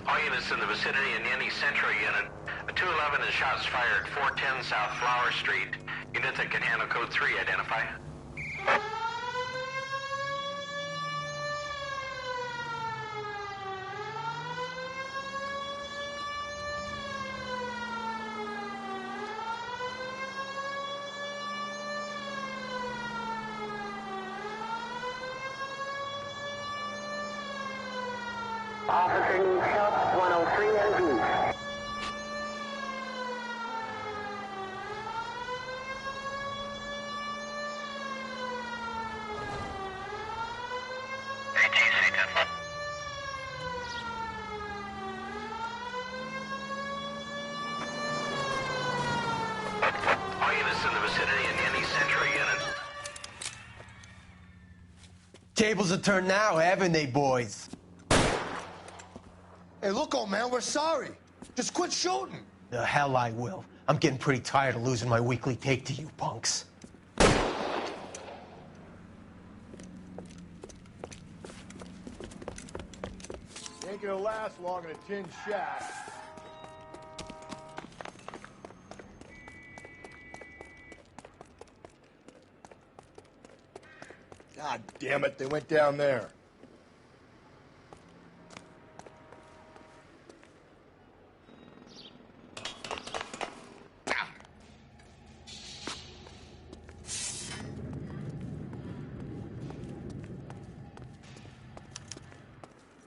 All units in the vicinity in any Central unit. A 211 is shots fired, 410 South Flower Street. Unit that can handle code 3, identify. Officer needs help, 103 and east. All units in the vicinity in any Central unit. Tables are turned now, haven't they, boys? Hey, look, old man, we're sorry. Just quit shooting. The hell I will. I'm getting pretty tired of losing my weekly take to you punks. Ain't gonna last long in a tin shack. God damn it, they went down there.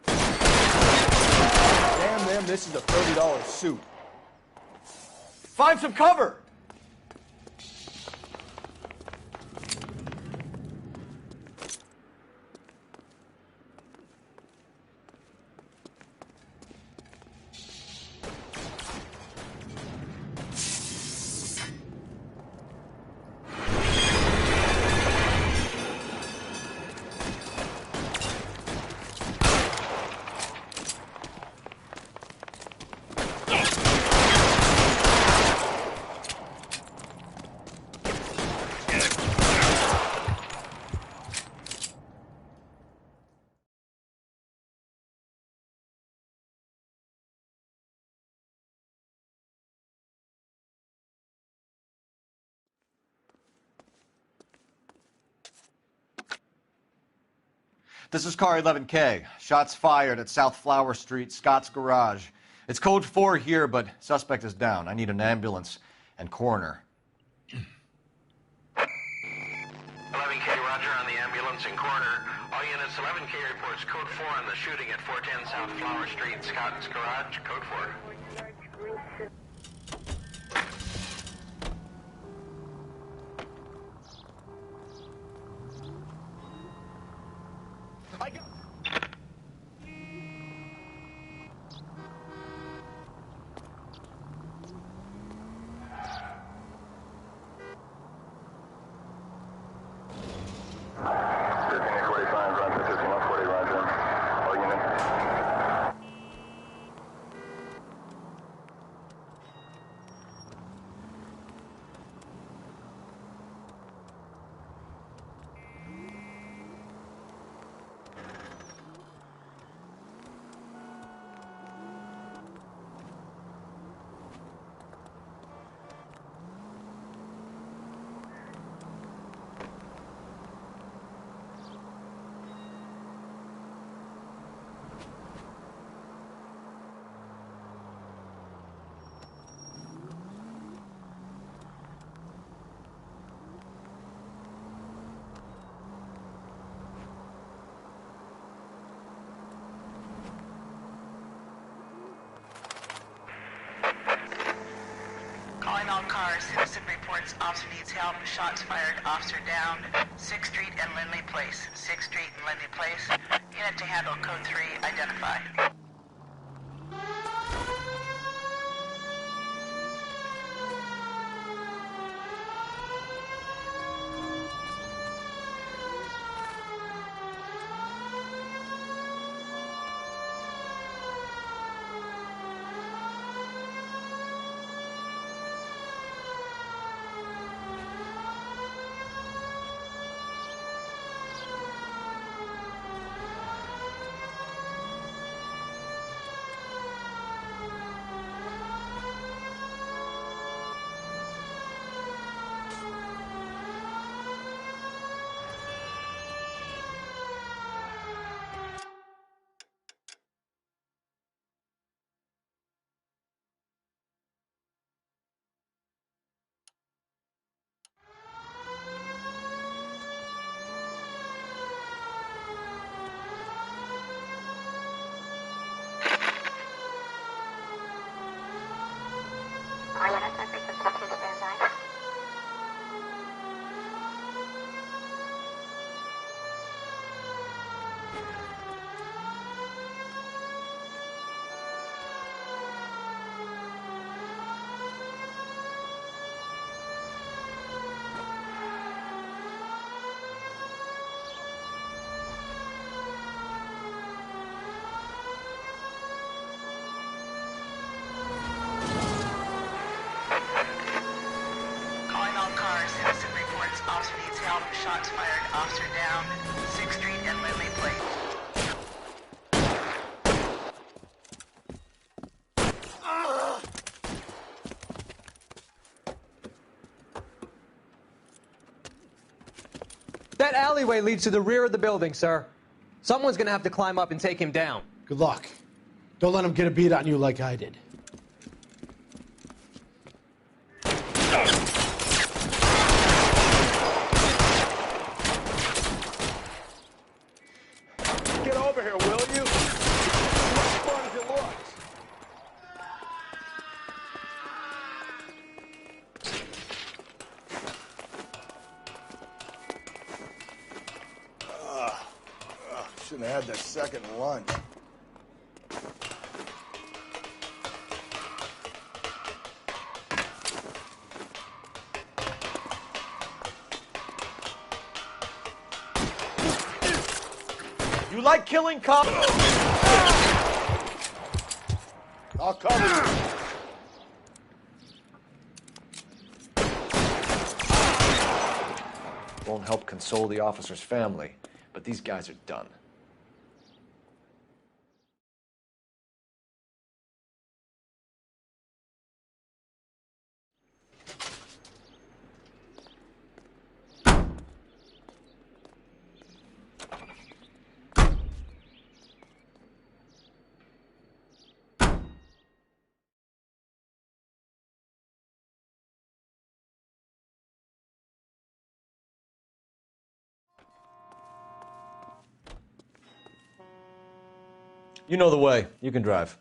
Damn them, this is a $30 suit. Find some cover! This is car 11K. Shots fired at South Flower Street, Scott's Garage. It's code 4 here, but suspect is down. I need an ambulance and coroner. 11K, roger on the ambulance and coroner. All units, 11K reports code 4 on the shooting at 410 South Flower Street, Scott's Garage, code 4. Calling all cars. Citizen reports officer needs help. Shots fired. Officer down. 6th Street and Lindley Place. 6th Street and Lindley Place. Unit to handle code 3. Identify. That alleyway leads to the rear of the building, sir. Someone's gonna have to climb up and take him down. Good luck. Don't let him get a beat on you like I did. Get over here, will you? It's not as fun as it looks. Shouldn't have had that second lunch. You like killing cops? I'll cover you. Won't help console the officer's family, but these guys are done. You know the way. You can drive.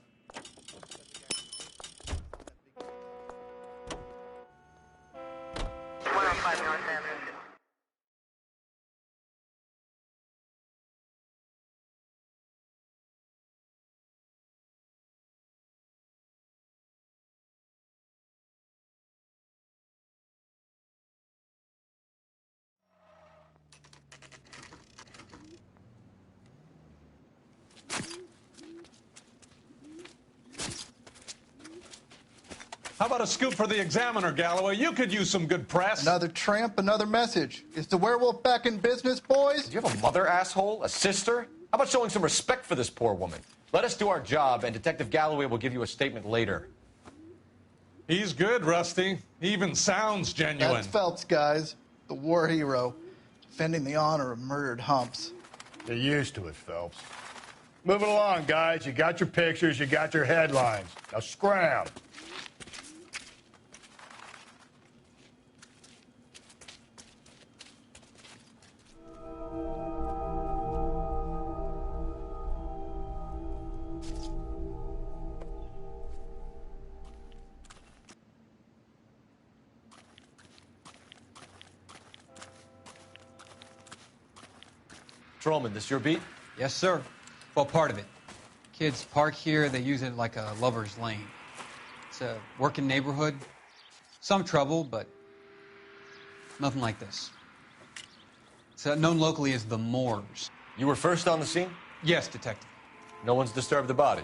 How about a scoop for the Examiner, Galloway? You could use some good press. Another tramp, another message. Is the werewolf back in business, boys? Do you have a mother, asshole? A sister? How about showing some respect for this poor woman? Let us do our job, and Detective Galloway will give you a statement later. He's good, Rusty. He even sounds genuine. That's Phelps, guys. The war hero. Defending the honor of murdered humps. Get used to it, Phelps. Move it along, guys. You got your pictures, you got your headlines. Now scram. Trollman, this your beat? Yes, sir. Well, part of it. Kids park here, they use it like a lover's lane. It's a working neighborhood. Some trouble, but nothing like this. It's known locally as the Moors. You were first on the scene? Yes, Detective. No one's disturbed the body?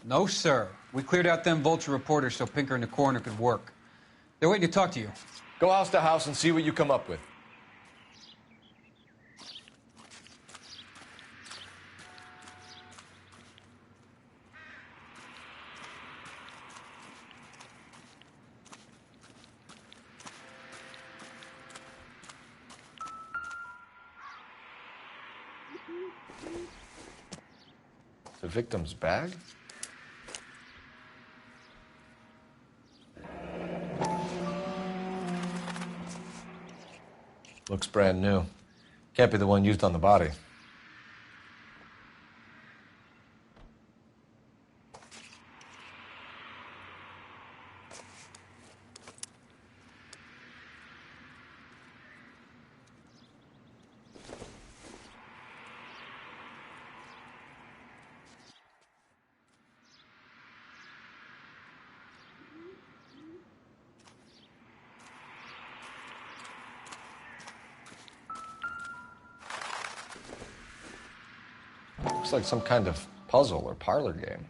No, sir. We cleared out them vulture reporters so Pinker and the coroner could work. They're waiting to talk to you. Go house to house and see what you come up with. The victim's bag? Looks brand new. Can't be the one used on the body. Looks like some kind of puzzle or parlor game.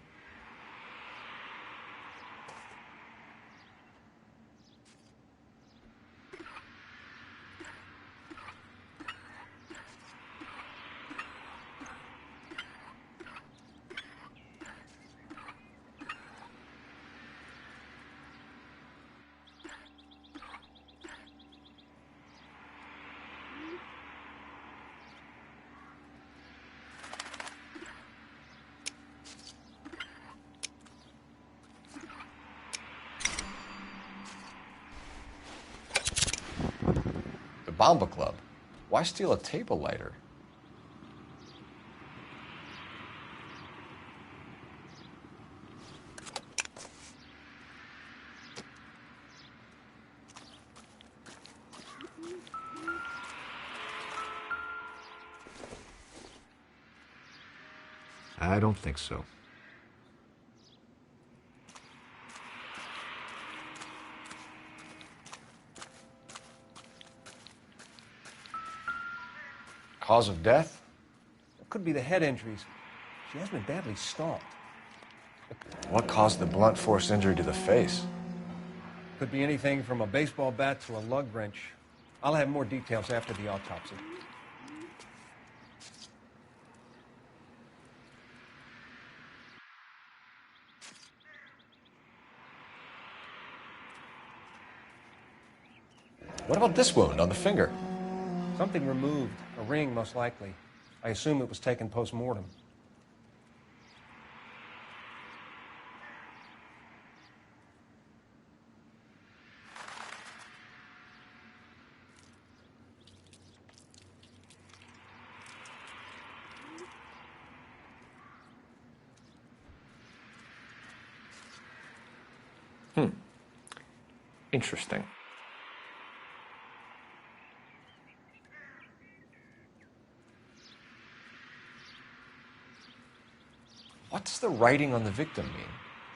Bomba Club. Why steal a table lighter? I don't think so. Cause of death? It could be the head injuries. She has been badly stalked. What caused the blunt force injury to the face? Could be anything from a baseball bat to a lug wrench. I'll have more details after the autopsy. What about this wound on the finger? Something removed. A ring, most likely. I assume it was taken post-mortem. Interesting. What does the writing on the victim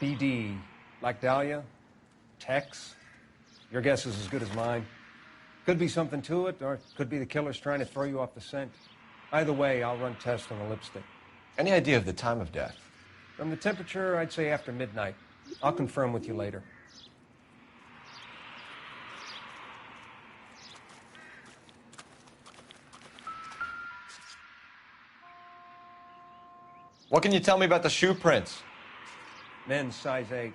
mean? BD. Like Dahlia? Tex? Your guess is as good as mine. Could be something to it, or it could be the killer's trying to throw you off the scent. Either way, I'll run tests on the lipstick. Any idea of the time of death? From the temperature, I'd say after midnight. I'll confirm with you later. What can you tell me about the shoe prints? Men's size 8s.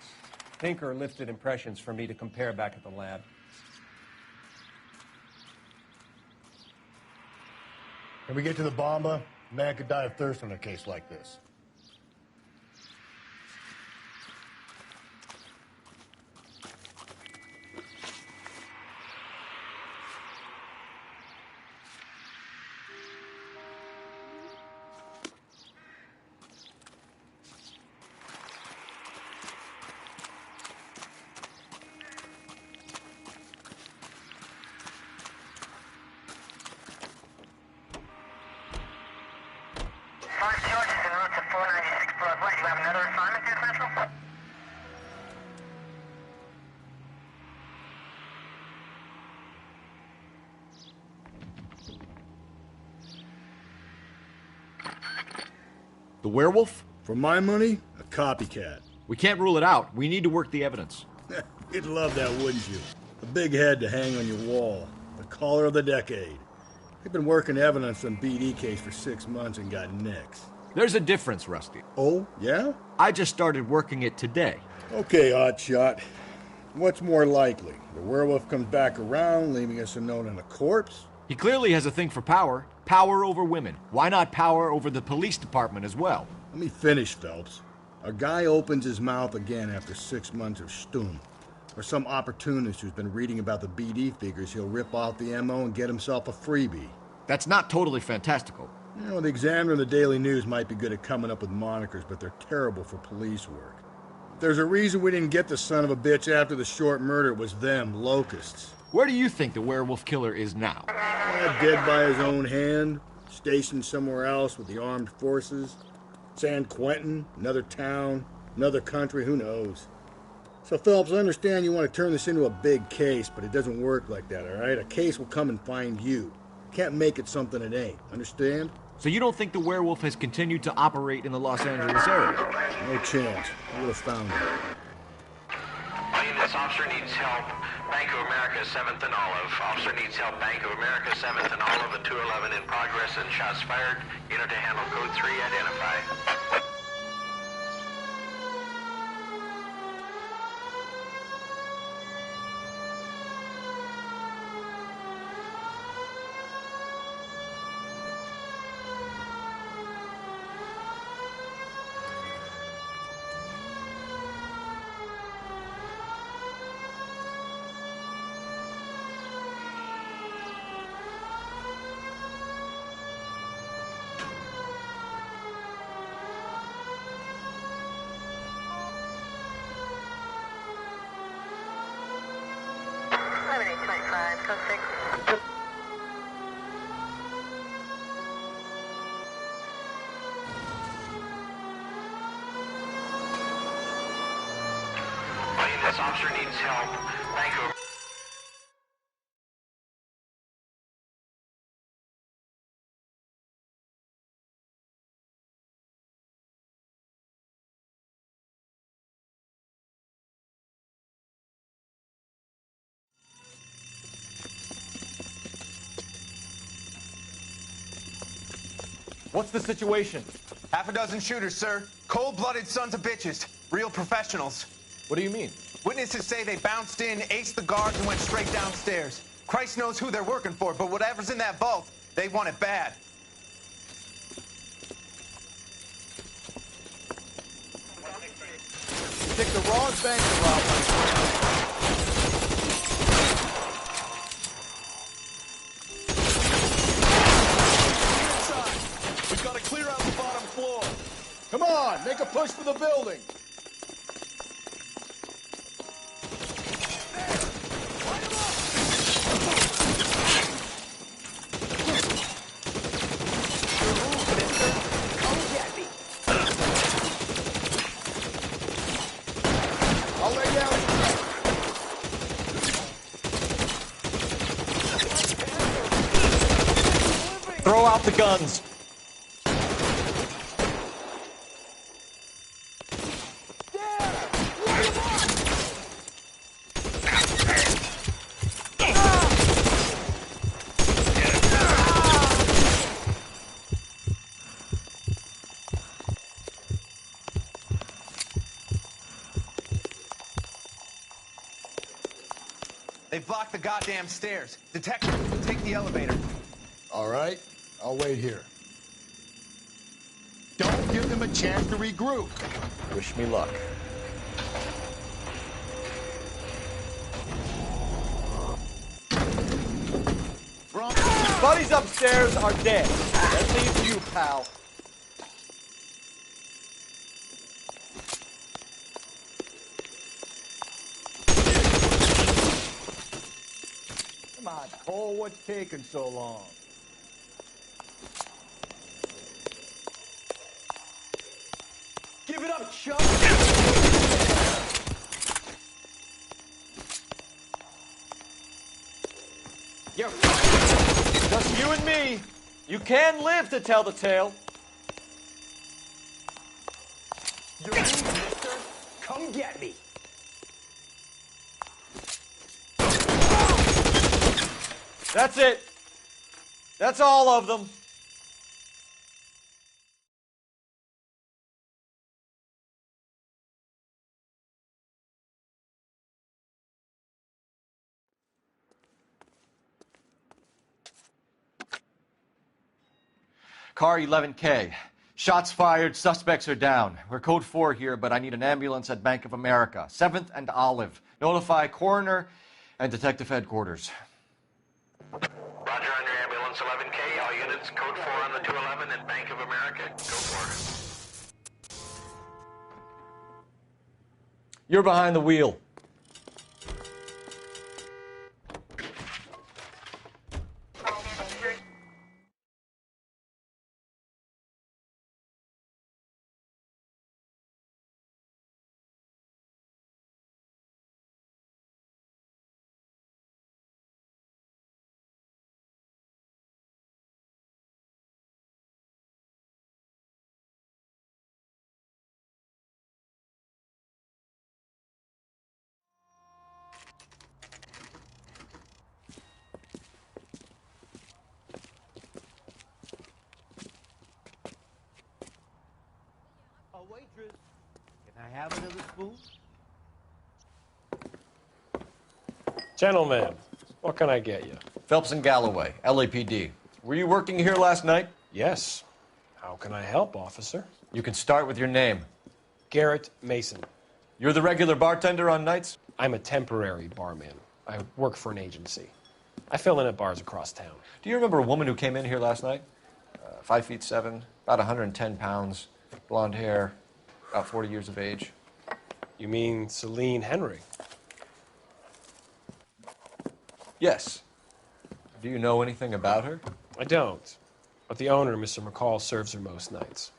Tinker lifted impressions for me to compare back at the lab. Can we get to the Bomba? A man could die of thirst on a case like this. The werewolf? For my money, a copycat. We can't rule it out. We need to work the evidence. You'd love that, wouldn't you? A big head to hang on your wall. The caller of the decade. They've been working evidence on BD case for 6 months and got nicks. There's a difference, Rusty. Oh, yeah? I just started working it today. Okay, Hotshot. What's more likely? The werewolf comes back around, leaving us a note on a corpse? He clearly has a thing for power. Power over women. Why not power over the police department as well? Let me finish, Phelps. A guy opens his mouth again after 6 months of stum. Or some opportunist who's been reading about the BD figures he'll rip off the MO and get himself a freebie. That's not totally fantastical. You know, the Examiner and the Daily News might be good at coming up with monikers, but they're terrible for police work. There's a reason we didn't get the son of a bitch after the short murder. It was them, locusts. Where do you think the werewolf killer is now? Dead by his own hand, stationed somewhere else with the armed forces. San Quentin, another town, another country, who knows? So, Phelps, I understand you want to turn this into a big case, but it doesn't work like that, all right? A case will come and find you. Can't make it something it ain't, understand? So you don't think the werewolf has continued to operate in the Los Angeles area? No chance. We would have found him. All units, officer needs help. Bank of America, 7th and Olive. Officer needs help. Bank of America, 7th and Olive, at 211 in progress and shots fired. Unit to handle code 3, identify. 5 suspect. This officer needs help. Bank of What's the situation? Half a dozen shooters, sir. Cold-blooded sons of bitches. Real professionals. What do you mean? Witnesses say they bounced in, aced the guards, and went straight downstairs. Christ knows who they're working for, but whatever's in that vault, they want it bad. You picked the wrong bank to rob. We've got to clear out the bottom floor. Come on, make a push for the building. I'll lay down. Throw out the guns. They've blocked the goddamn stairs. Detective, take the elevator. All right, I'll wait here. Don't give them a chance to regroup. Wish me luck. Buddies upstairs are dead. That leaves you, pal. Come on, Cole, what's taking so long? Give it up, Chuck. You're just you and me. You can live to tell the tale. You're in, mister. Come get me. That's it. That's all of them. Car 11K. Shots fired, suspects are down. We're code 4 here, but I need an ambulance at Bank of America. 7th and Olive. Notify coroner and detective headquarters. Roger on your ambulance 11K. All units code 4 on the 211 at Bank of America. Code 4. You're behind the wheel. A waitress. Can I have another spoon? Gentlemen, what can I get you? Phelps and Galloway, LAPD. Were you working here last night? Yes. How can I help, officer? You can start with your name. Garrett Mason. You're the regular bartender on nights? I'm a temporary barman. I work for an agency. I fill in at bars across town. Do you remember a woman who came in here last night? 5'7", about 110 pounds, blonde hair, about 40 years of age. You mean Celine Henry? Yes. Do you know anything about her? I don't. But the owner, Mr. McCall, serves her most nights.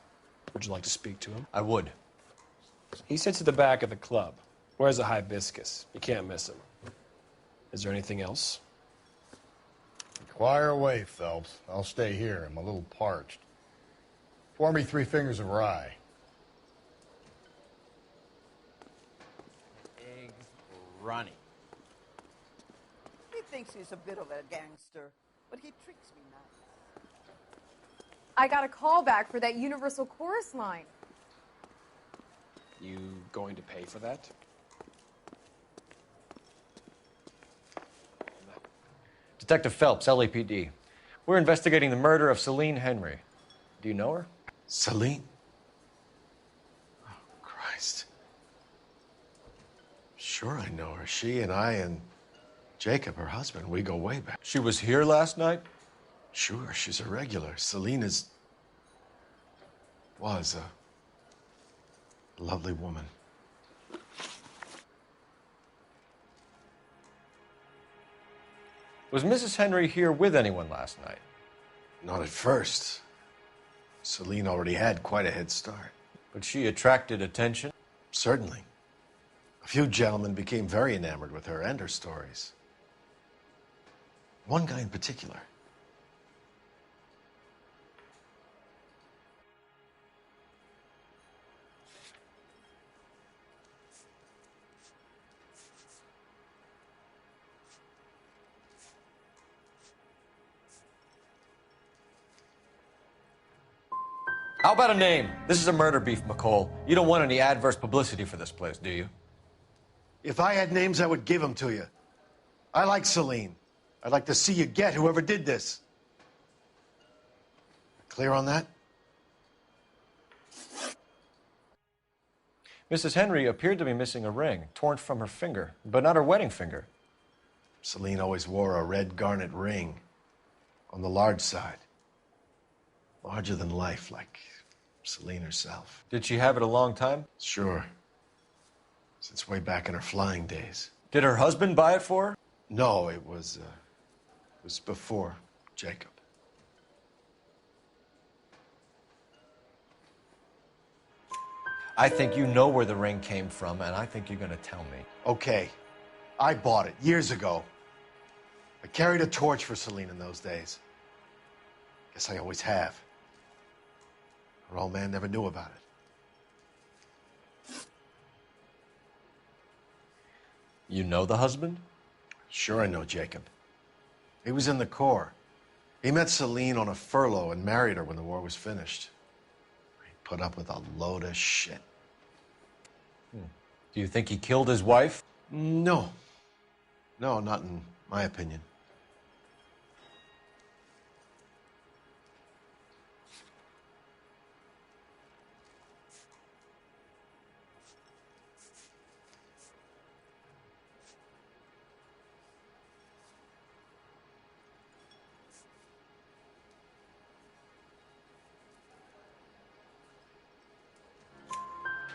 Would you like to speak to him? I would. He sits at the back of the club. Wears a hibiscus. You can't miss him. Is there anything else? Inquire away, Phelps. I'll stay here. I'm a little parched. Pour me 3 fingers of rye. Eggs running. He thinks he's a bit of a gangster, but he tricks me nice. I got a call back for that Universal Chorus line. You going to pay for that? Detective Phelps, LAPD. We're investigating the murder of Celine Henry. Do you know her? Celine? Oh, Christ. Sure I know her. She and I and Jacob, her husband, we go way back. She was here last night? Sure, she's a regular. Celine was a lovely woman. Was Mrs. Henry here with anyone last night? Not at first. Celine already had quite a head start. But she attracted attention? Certainly. A few gentlemen became very enamored with her and her stories. One guy in particular. How about a name? This is a murder beef, McCall. You don't want any adverse publicity for this place, do you? If I had names, I would give them to you. I like Celine. I'd like to see you get whoever did this. Clear on that? Mrs. Henry appeared to be missing a ring, torn from her finger, but not her wedding finger. Celine always wore a red garnet ring on the large side. Larger than life, like Celine herself. Did she have it a long time? Sure. Since way back in her flying days. Did her husband buy it for her? No, it was before Jacob. I think you know where the ring came from, and I think you're going to tell me. Okay. I bought it years ago. I carried a torch for Celine in those days. Guess I always have. Her old man never knew about it. You know the husband? Sure I know Jacob. He was in the Corps. He met Celine on a furlough and married her when the war was finished. He put up with a load of shit. Do you think he killed his wife? No. No, not in my opinion.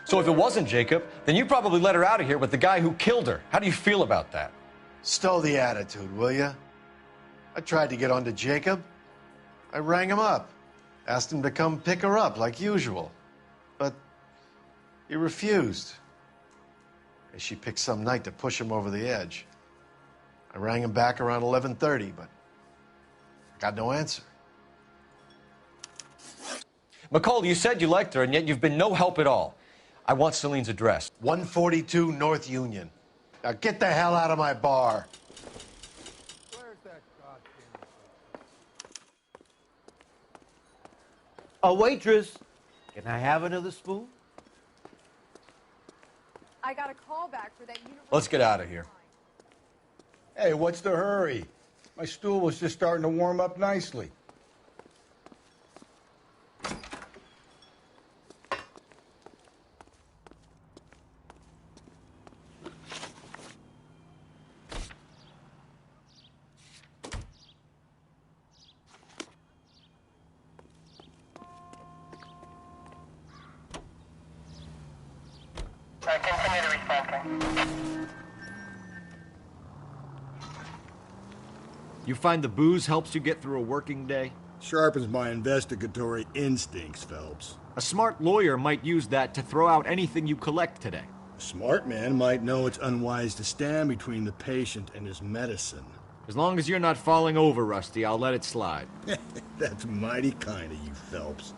So if it wasn't Jacob, then you probably let her out of here with the guy who killed her. How do you feel about that? Stow the attitude, will ya? I tried to get on to Jacob. I rang him up. Asked him to come pick her up like usual. But he refused. And she picked some night to push him over the edge. I rang him back around 11:30, but got no answer. McCall, you said you liked her, and yet you've been no help at all. I want Celine's address. 142 North Union. Now get the hell out of my bar. Where's that goddamn... A waitress. Can I have another spoon? I got a call back for that Universal. Let's get out of here. Hey, what's the hurry? My stool was just starting to warm up nicely. You find the booze helps you get through a working day? Sharpens my investigatory instincts, Phelps. A smart lawyer might use that to throw out anything you collect today. A smart man might know it's unwise to stand between the patient and his medicine. As long as you're not falling over, Rusty, I'll let it slide. That's mighty kind of you, Phelps.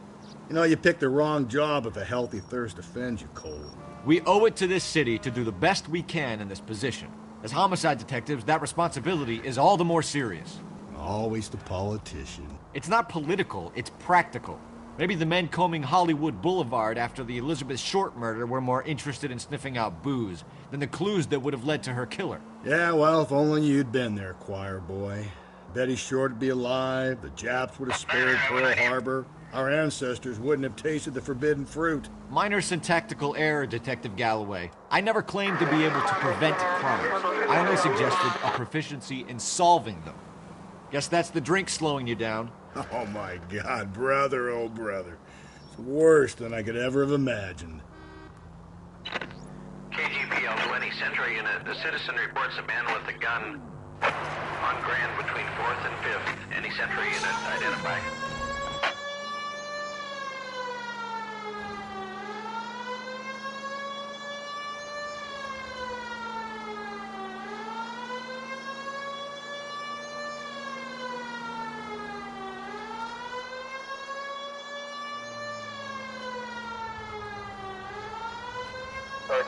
You know, you picked the wrong job if a healthy thirst offends you, Cole. We owe it to this city to do the best we can in this position. As homicide detectives, that responsibility is all the more serious. Always the politician. It's not political, it's practical. Maybe the men combing Hollywood Boulevard after the Elizabeth Short murder were more interested in sniffing out booze than the clues that would have led to her killer. Yeah, well, if only you'd been there, choir boy. Betty Short would be alive, the Japs would have spared Pearl Harbor, our ancestors wouldn't have tasted the forbidden fruit. Minor syntactical error, Detective Galloway. I never claimed to be able to prevent crimes. I only suggested a proficiency in solving them. Guess that's the drink slowing you down. Oh my God, brother, oh brother. It's worse than I could ever have imagined. KGPL 20 Central Unit. The citizen reports a man with a gun on Grand between 4th and 5th. Any Central Unit identify.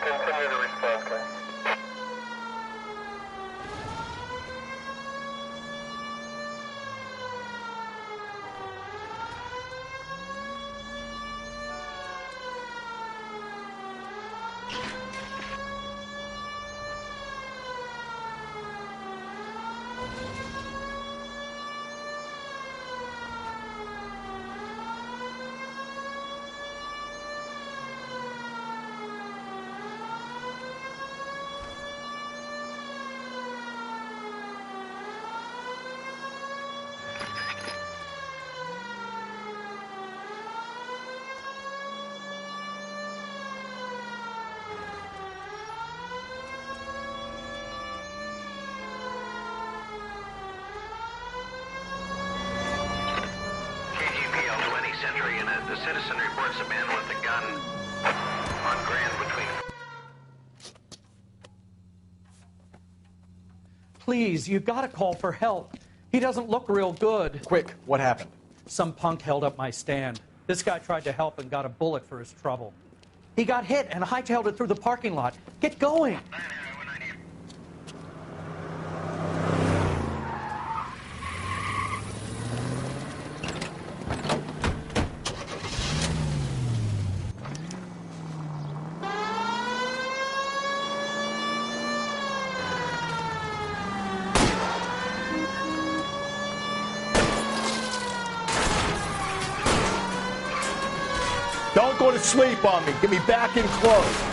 Continue to respond, please. Central Unit. The citizen reports a man with a gun on Grand between... Please, you gotta call for help. He doesn't look real good. Quick, what happened? Some punk held up my stand. This guy tried to help and got a bullet for his trouble. He got hit and hightailed it through the parking lot. Get going! Don't go to sleep on me. Get me back in close.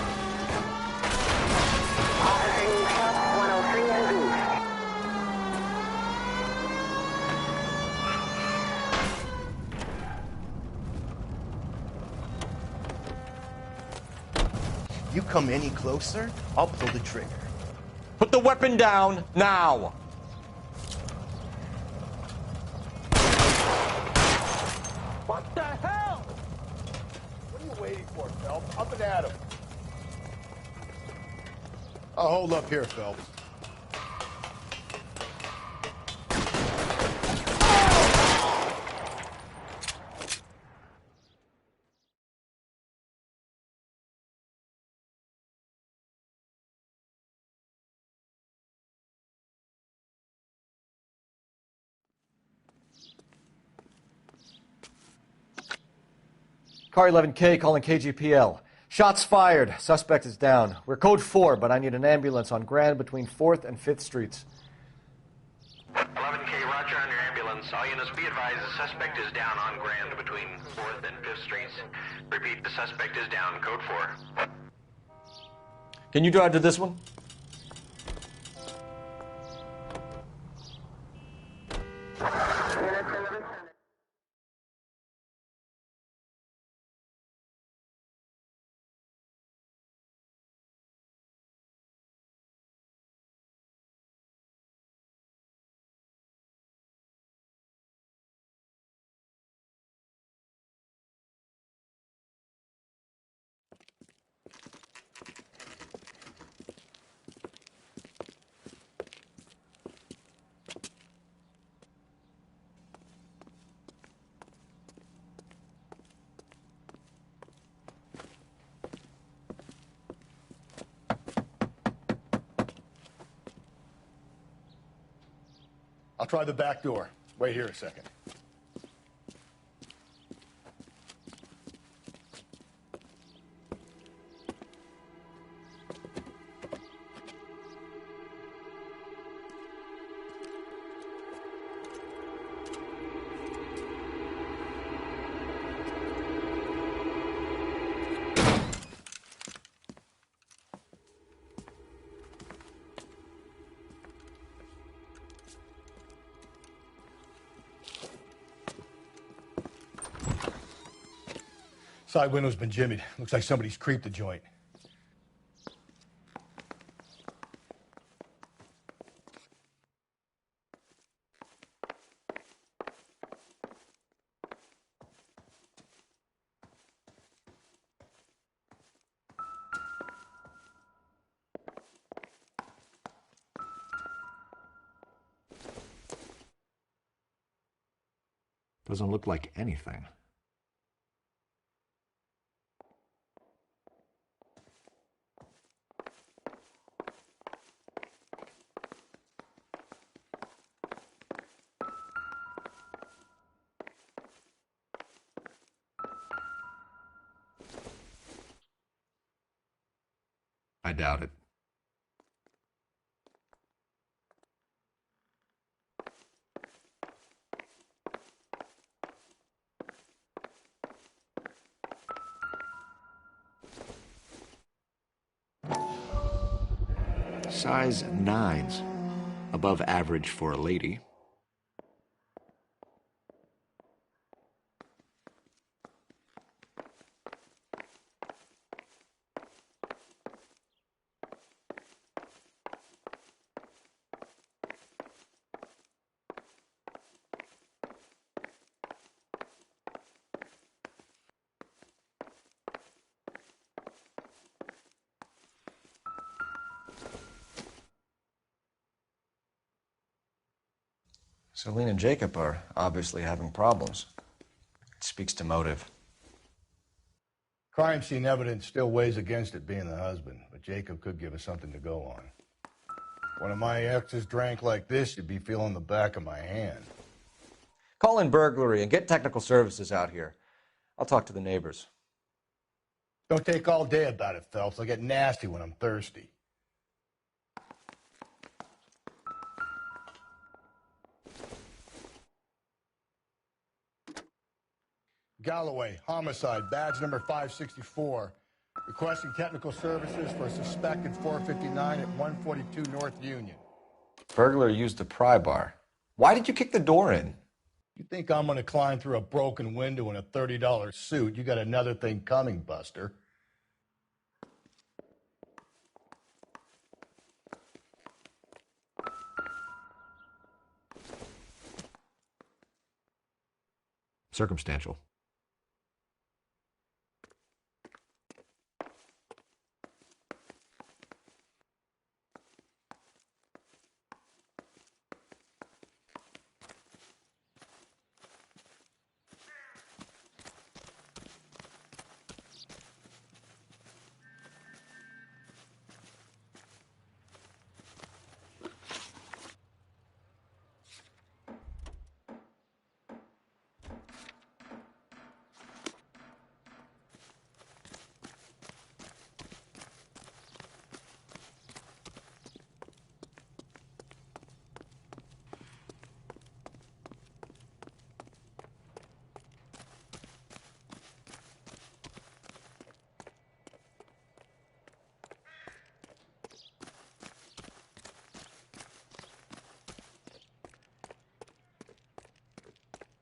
You come any closer, I'll pull the trigger. Put the weapon down, now! What the hell? What are you waiting for, Phelps? Up and at him. I'll hold up here, Phelps. Car 11K calling KGPL. Shots fired. Suspect is down. We're code 4, but I need an ambulance on Grand between 4th and 5th Streets. 11K, roger on your ambulance. All units be advised the suspect is down on Grand between 4th and 5th Streets. Repeat, the suspect is down. Code 4. Can you drive to this one? I'll try the back door. Wait here a second. Side window's been jimmied. Looks like somebody's creeped the joint. Doesn't look like anything. I doubt it. Size 9s. Above average for a lady. Celine and Jacob are obviously having problems. It speaks to motive. Crime scene evidence still weighs against it being the husband, but Jacob could give us something to go on. One of my exes drank like this, you'd be feeling the back of my hand. Call in burglary and get technical services out here. I'll talk to the neighbors. Don't take all day about it, Phelps. I'll get nasty when I'm thirsty. Galloway, homicide, badge number 564. Requesting technical services for a suspected 459 at 142 North Union. Burglar used a pry bar. Why did you kick the door in? You think I'm gonna climb through a broken window in a $30 suit? You got another thing coming, Buster. Circumstantial.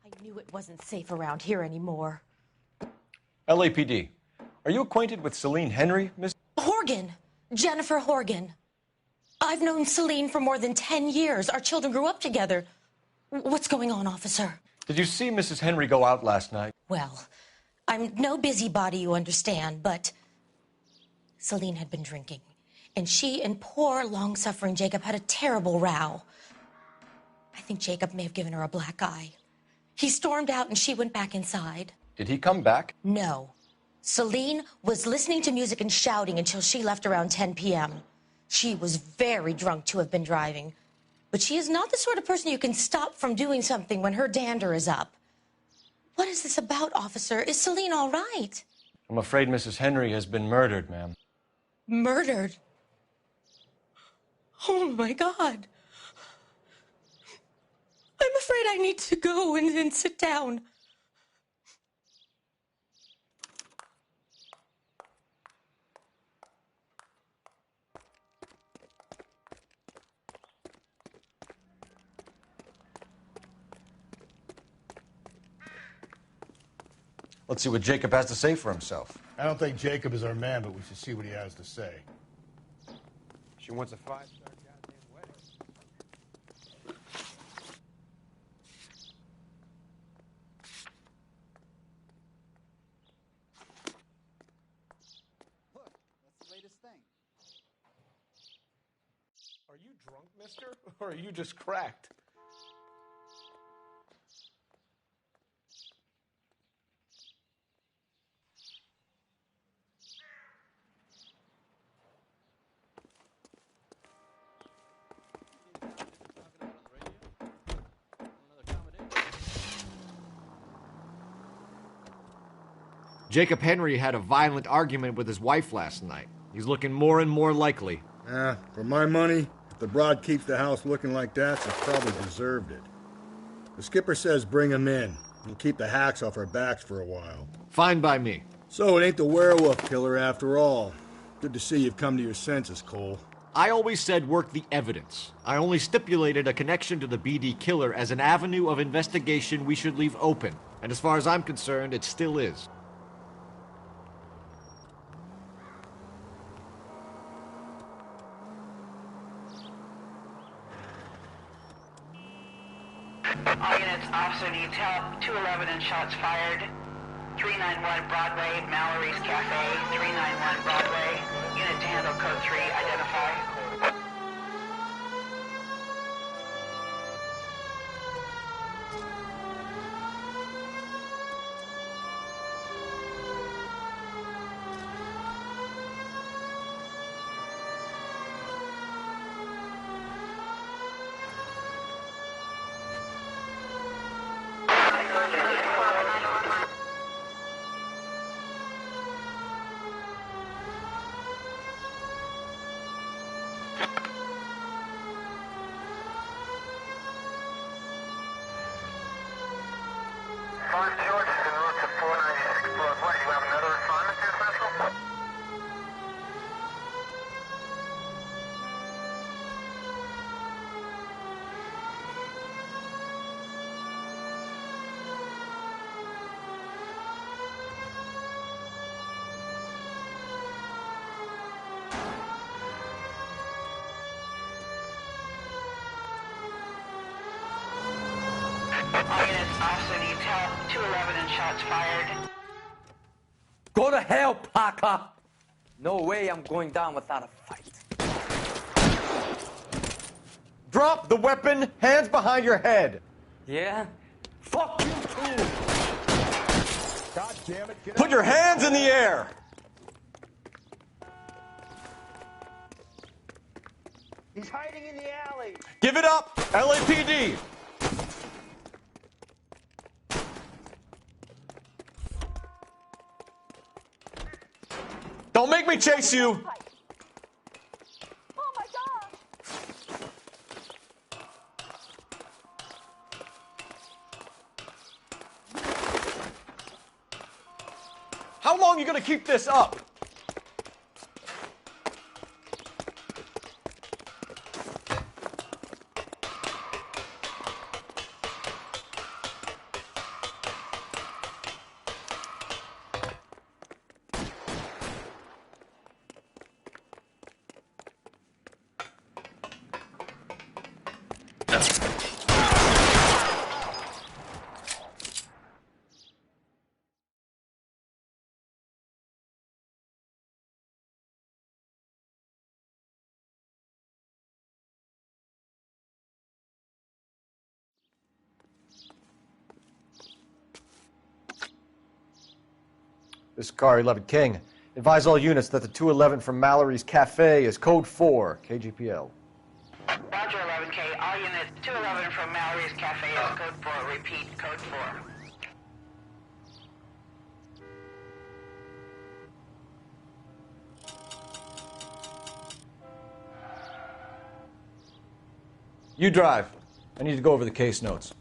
I knew it wasn't safe around here anymore. LAPD. Are you acquainted with Celine Henry, Miss? Horgan! Jennifer Horgan. I've known Celine for more than 10 years. Our children grew up together. What's going on, officer? Did you see Mrs. Henry go out last night? Well, I'm no busybody, you understand, but Celine had been drinking, and she and poor, long-suffering Jacob had a terrible row. I think Jacob may have given her a black eye. He stormed out, and she went back inside. Did he come back? No. Celine was listening to music and shouting until she left around 10 p.m. She was very drunk to have been driving. But she is not the sort of person you can stop from doing something when her dander is up. What is this about, officer? Is Celine all right? I'm afraid Mrs. Henry has been murdered, ma'am. Murdered? Oh, my God. I'm afraid I need to go and sit down. Let's see what Jacob has to say for himself. I don't think Jacob is our man, but we should see what he has to say. She wants a 5-star goddamn wedding. Look, that's the latest thing. Are you drunk, mister? Or are you just cracked? Jacob Henry had a violent argument with his wife last night. He's looking more and more likely. For my money, if the broad keeps the house looking like that, she's probably deserved it. The skipper says bring him in. He'll keep the hacks off our backs for a while. Fine by me. So it ain't the werewolf killer after all. Good to see you've come to your senses, Cole. I always said work the evidence. I only stipulated a connection to the BD killer as an avenue of investigation we should leave open. And as far as I'm concerned, it still is. All units, officer needs help. 211 and shots fired. 391 Broadway, Mallory's Cafe. 391 Broadway. Unit to handle code 3, identify. All units, officer needs help. 211 and shots fired. Go to hell, Parker! No way I'm going down without a fight. Drop the weapon, hands behind your head. Yeah? Fuck you too! God damn it, Put your hands in the air! He's hiding in the alley. Give it up, LAPD! Don't make me chase you! Oh my gosh! How long are you gonna keep this up? This is Car 11 King. Advise all units that the 211 from Mallory's Cafe is code 4, KGPL. Roger, 11K. All units, 211 from Mallory's Cafe is code 4. Repeat, code 4. You drive. I need to go over the case notes.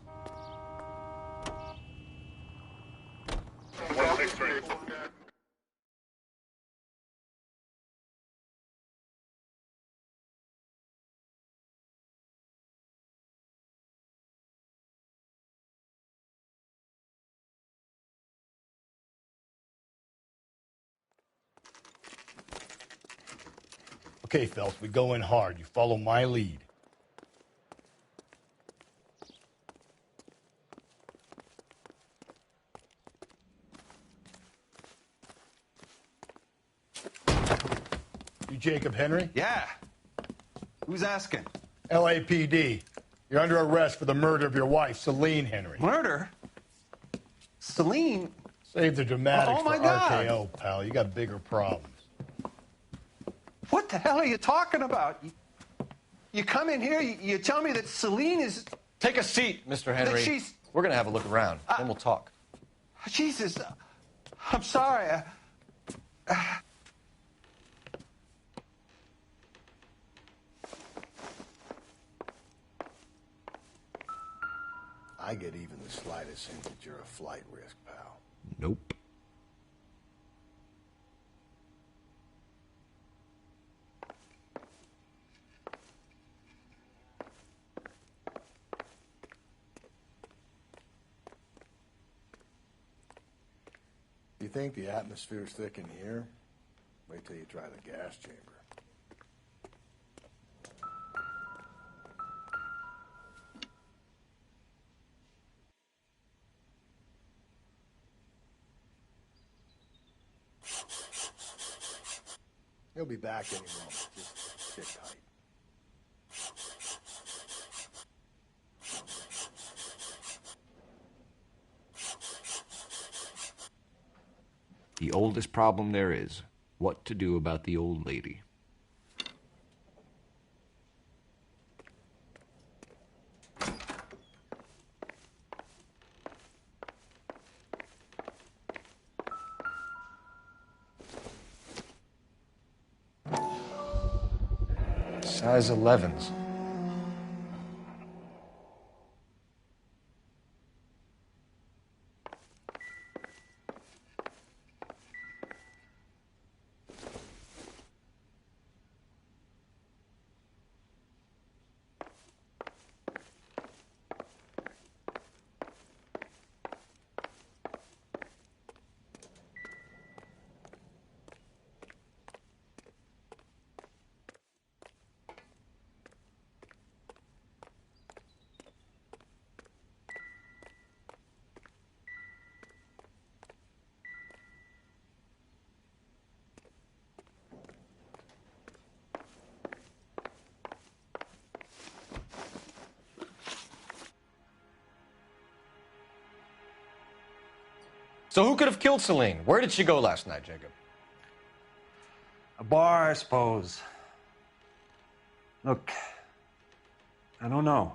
Okay, Phelps, we go in hard. You follow my lead. You Jacob Henry? Yeah. Who's asking? LAPD. You're under arrest for the murder of your wife, Celine Henry. Murder? Celine? Save the dramatics Oh, my for God. RKO, pal. You got bigger problems. What the hell are you talking about? You come in here, you tell me that Celine is... Take a seat, Mr. Henry. That she's... We're going to have a look around, then we'll talk. Jesus, I'm sorry. I get even the slightest hint that you're a flight risk, pal. Nope. You think the atmosphere's thick in here? Wait till you try the gas chamber. He'll be back any moment. Just sit tight. The oldest problem there is, what to do about the old lady. Size 11s. So who could have killed Celine? Where did she go last night, Jacob? A bar, I suppose. Look, I don't know.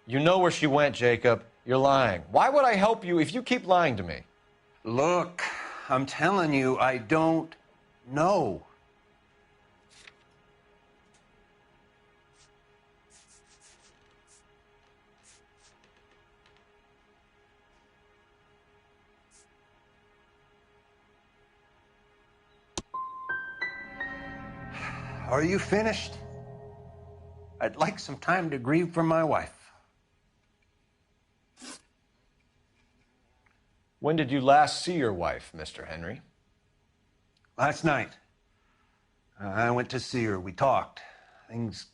You know where she went, Jacob. You're lying. Why would I help you if you keep lying to me? Look, I'm telling you, I don't know. Are you finished? I'd like some time to grieve for my wife. When did you last see your wife, Mr. Henry? Last night. I went to see her. We talked. Things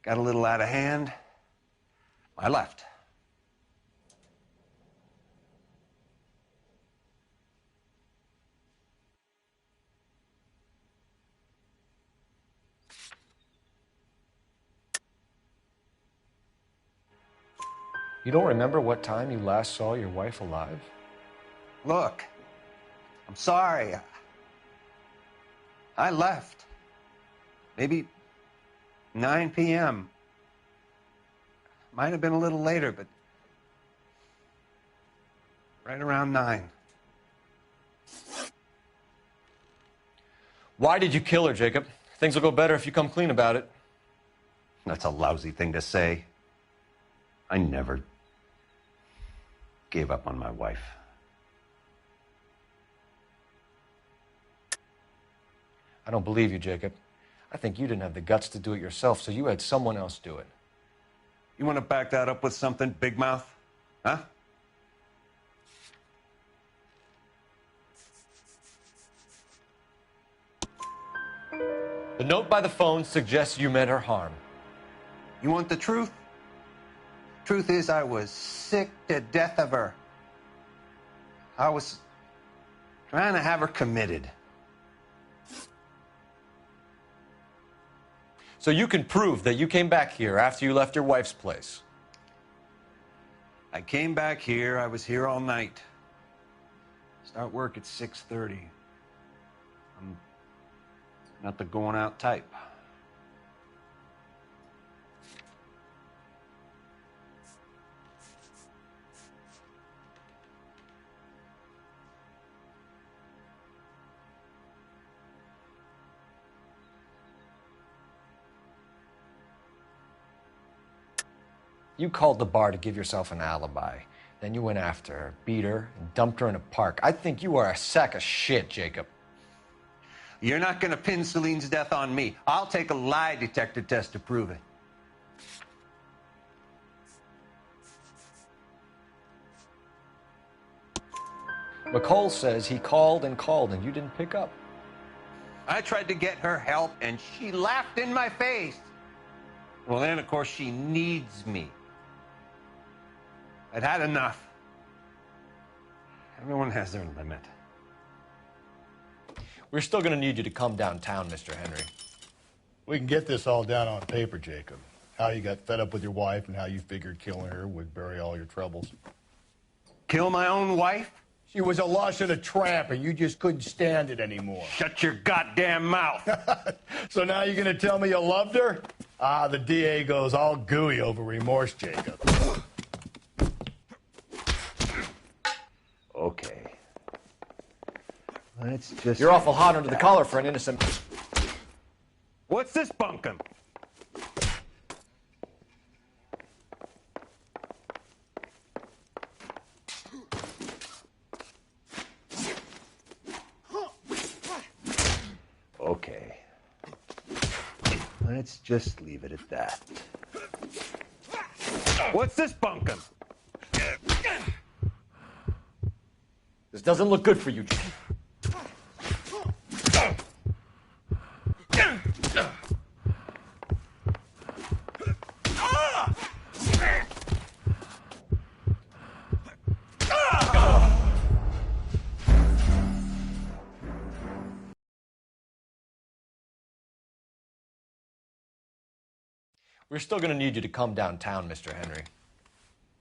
got a little out of hand. I left. You don't remember what time you last saw your wife alive? Look, I'm sorry. I left. Maybe 9 p.m. Might have been a little later, but right around 9. Why did you kill her, Jacob? Things will go better if you come clean about it. That's a lousy thing to say. I never gave up on my wife. I don't believe you, Jacob. I think you didn't have the guts to do it yourself, so you had someone else do it. You want to back that up with something, big mouth? Huh? The note by the phone suggests you meant her harm. You want the truth? Truth is, I was sick to death of her. I was trying to have her committed. So you can prove that you came back here after you left your wife's place. I came back here. I was here all night. Start work at 6:30. I'm not the going out type. You called the bar to give yourself an alibi. Then you went after her, beat her, and dumped her in a park. I think you are a sack of shit, Jacob. You're not going to pin Celine's death on me. I'll take a lie detector test to prove it. McCall says he called and you didn't pick up. I tried to get her help, and she laughed in my face. Well, then, of course, she needs me. I'd had enough. Everyone has their limit. We're still going to need you to come downtown, Mr. Henry. We can get this all down on paper, Jacob. How you got fed up with your wife and how you figured killing her would bury all your troubles. Kill my own wife? She was a lush and a tramp, and you just couldn't stand it anymore. Shut your goddamn mouth. So now you're going to tell me you loved her? Ah, the DA goes all gooey over remorse, Jacob. Okay. Let's just... You're awful hot under the collar for an innocent... What's this bunkum? Okay. Let's just leave it at that. What's this bunkum? This doesn't look good for you, Jim. We're still going to need you to come downtown, Mr. Henry.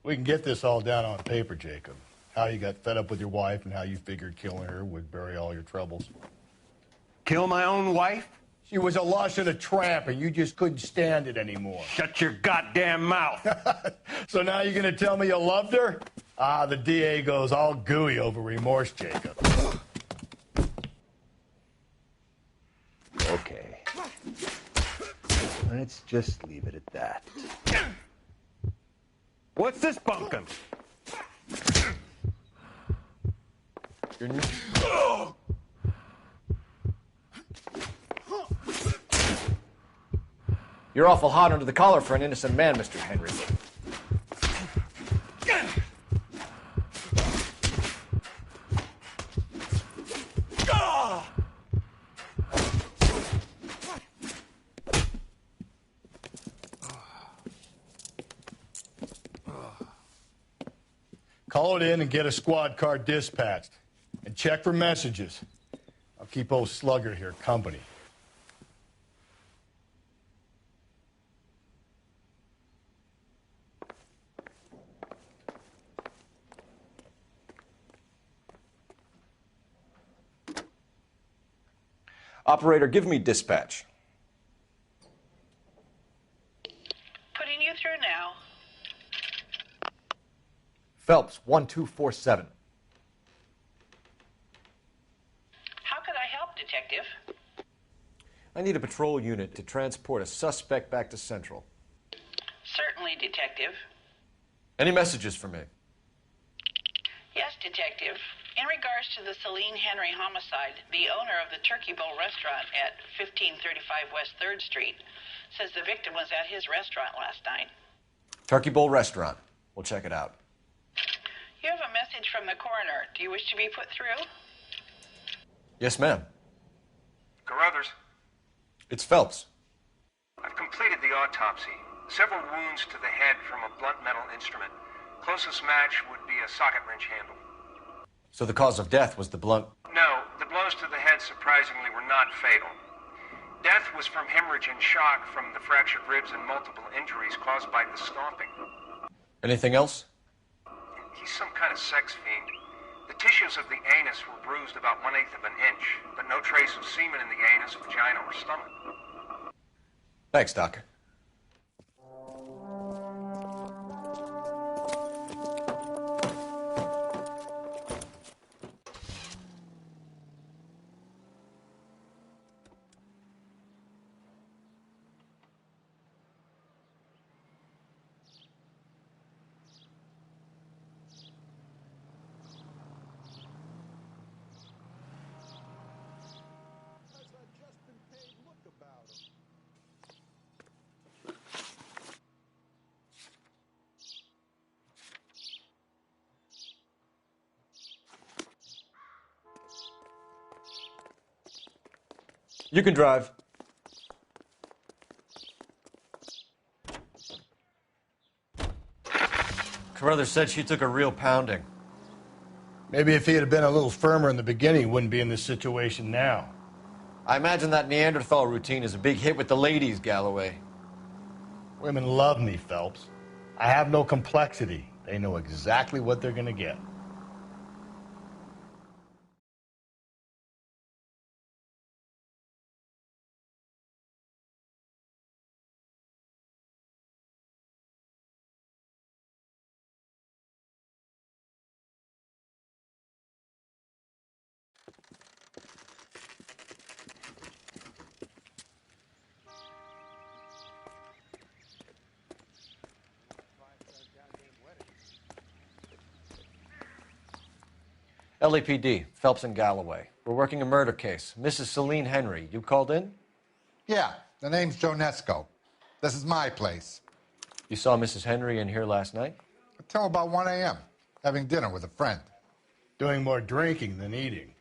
We can get this all down on paper, Jacob. How you got fed up with your wife and how you figured killing her would bury all your troubles. Kill my own wife? She was a lush and a tramp, and you just couldn't stand it anymore. Shut your goddamn mouth. So now you're going to tell me you loved her? Ah, the DA goes all gooey over remorse, Jacob. Okay. Let's just leave it at that. What's this bunkum? You're awful hot under the collar for an innocent man, Mr. Henry. Call it in and get a squad car dispatched. And check for messages. I'll keep old Slugger here company. Operator, give me dispatch. Putting you through now. Phelps, 1247. How could I help, Detective? I need a patrol unit to transport a suspect back to Central. Certainly, Detective. Any messages for me? Yes, Detective. In regards to the Celine Henry homicide, the owner of the Turkey Bowl restaurant at 1535 West 3rd Street says the victim was at his restaurant last night. Turkey Bowl Restaurant. We'll check it out. You have a message from the coroner. Do you wish to be put through? Yes, ma'am. Carruthers, It's Phelps. I've completed the autopsy. Several wounds to the head from a blunt metal instrument. Closest match would be a socket wrench handle. So the cause of death was the blunt... No, the blows to the head surprisingly were not fatal. Death was from hemorrhage and shock from the fractured ribs and multiple injuries caused by the stomping. Anything else? He's some kind of sex fiend. The tissues of the anus were bruised about 1/8 of an inch, but no trace of semen in the anus, vagina, or stomach. Thanks, Doc. You can drive. Carruthers said she took a real pounding. Maybe if he had been a little firmer in the beginning, he wouldn't be in this situation now. I imagine that Neanderthal routine is a big hit with the ladies, Galloway. Women love me, Phelps. I have no complexity. They know exactly what they're going to get. LAPD, Phelps and Galloway. We're working a murder case. Mrs. Celine Henry, you called in? Yeah, the name's Jonesco. This is my place. You saw Mrs. Henry in here last night? Until about 1 a.m., having dinner with a friend. Doing more drinking than eating.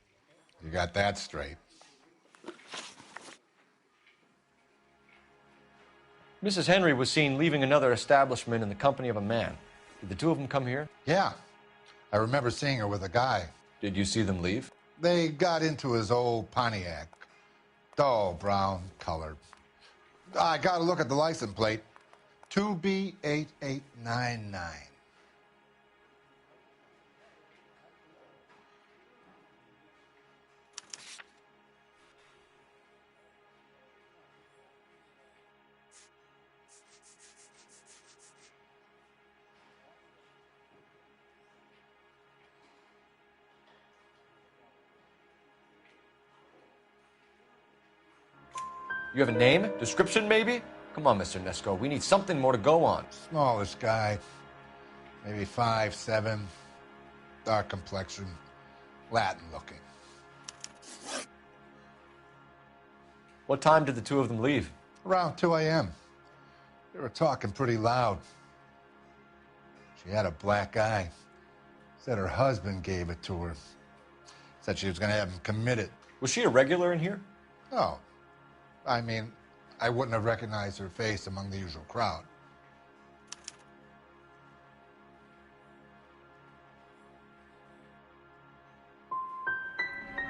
You got that straight. Mrs. Henry was seen leaving another establishment in the company of a man. Did the two of them come here? Yeah, I remember seeing her with a guy. Did you see them leave? They got into his old Pontiac. Dull brown color. I got to look at the license plate. 2B8899. You have a name? Description, maybe? Come on, Mr. Nesco. We need something more to go on. Smallish guy. Maybe 5'7". Dark complexion. Latin looking. What time did the two of them leave? Around 2 a.m. They were talking pretty loud. She had a black eye. Said her husband gave it to her. Said she was going to have him committed. Was she a regular in here? No. I mean, I wouldn't have recognized her face among the usual crowd.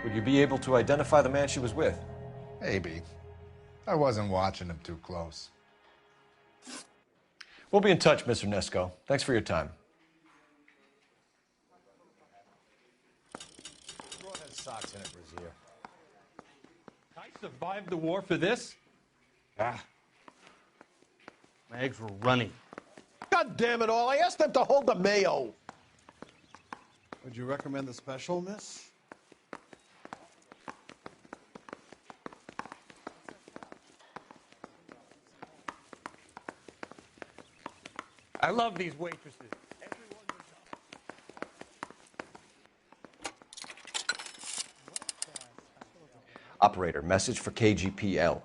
Would you be able to identify the man she was with? Maybe. I wasn't watching him too close. We'll be in touch, Mr. Nesco. Thanks for your time. Broad has socks in it, Brazier. I survived the war for this? Ah. My eggs were runny. God damn it all, I asked them to hold the mayo. Would you recommend the special, miss? I love these waitresses. Operator, message for KGPL.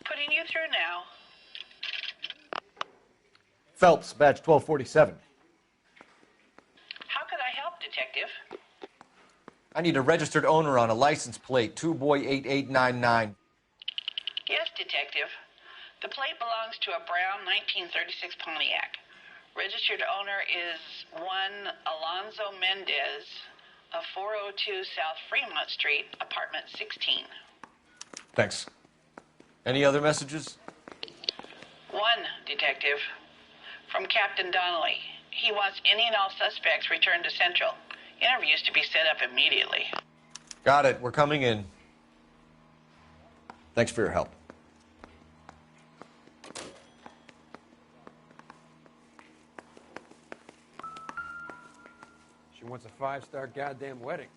Putting you through now. Phelps, badge 1247. How could I help, Detective? I need a registered owner on a license plate, 2boy8899. Yes, Detective. The plate belongs to a brown 1936 Pontiac. Registered owner is one Alonzo Mendez of 402 South Fremont Street, apartment 16. Thanks. Any other messages? One, Detective. From Captain Donnelly. He wants any and all suspects returned to Central. Interviews to be set up immediately. Got it. We're coming in. Thanks for your help. She wants a 5-star goddamn wedding.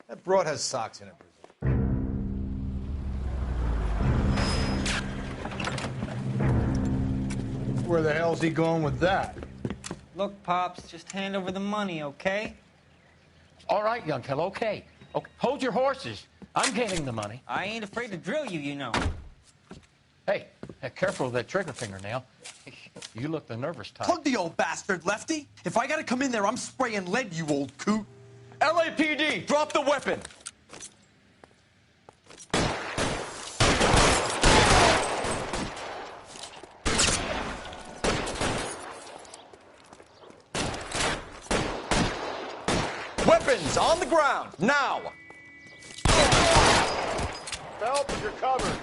That broad has socks in it, Where the hell's he going with that? Look, Pops, just hand over the money, okay? All right, young fellow, okay. Hold your horses. I'm getting the money. I ain't afraid to drill you, you know. Hey, careful with that trigger fingernail. You look the nervous type. Plug the old bastard, Lefty. If I gotta come in there, I'm spraying lead, you old coot. LAPD, drop the weapon! Weapons on the ground, now! Phelps, you're covered.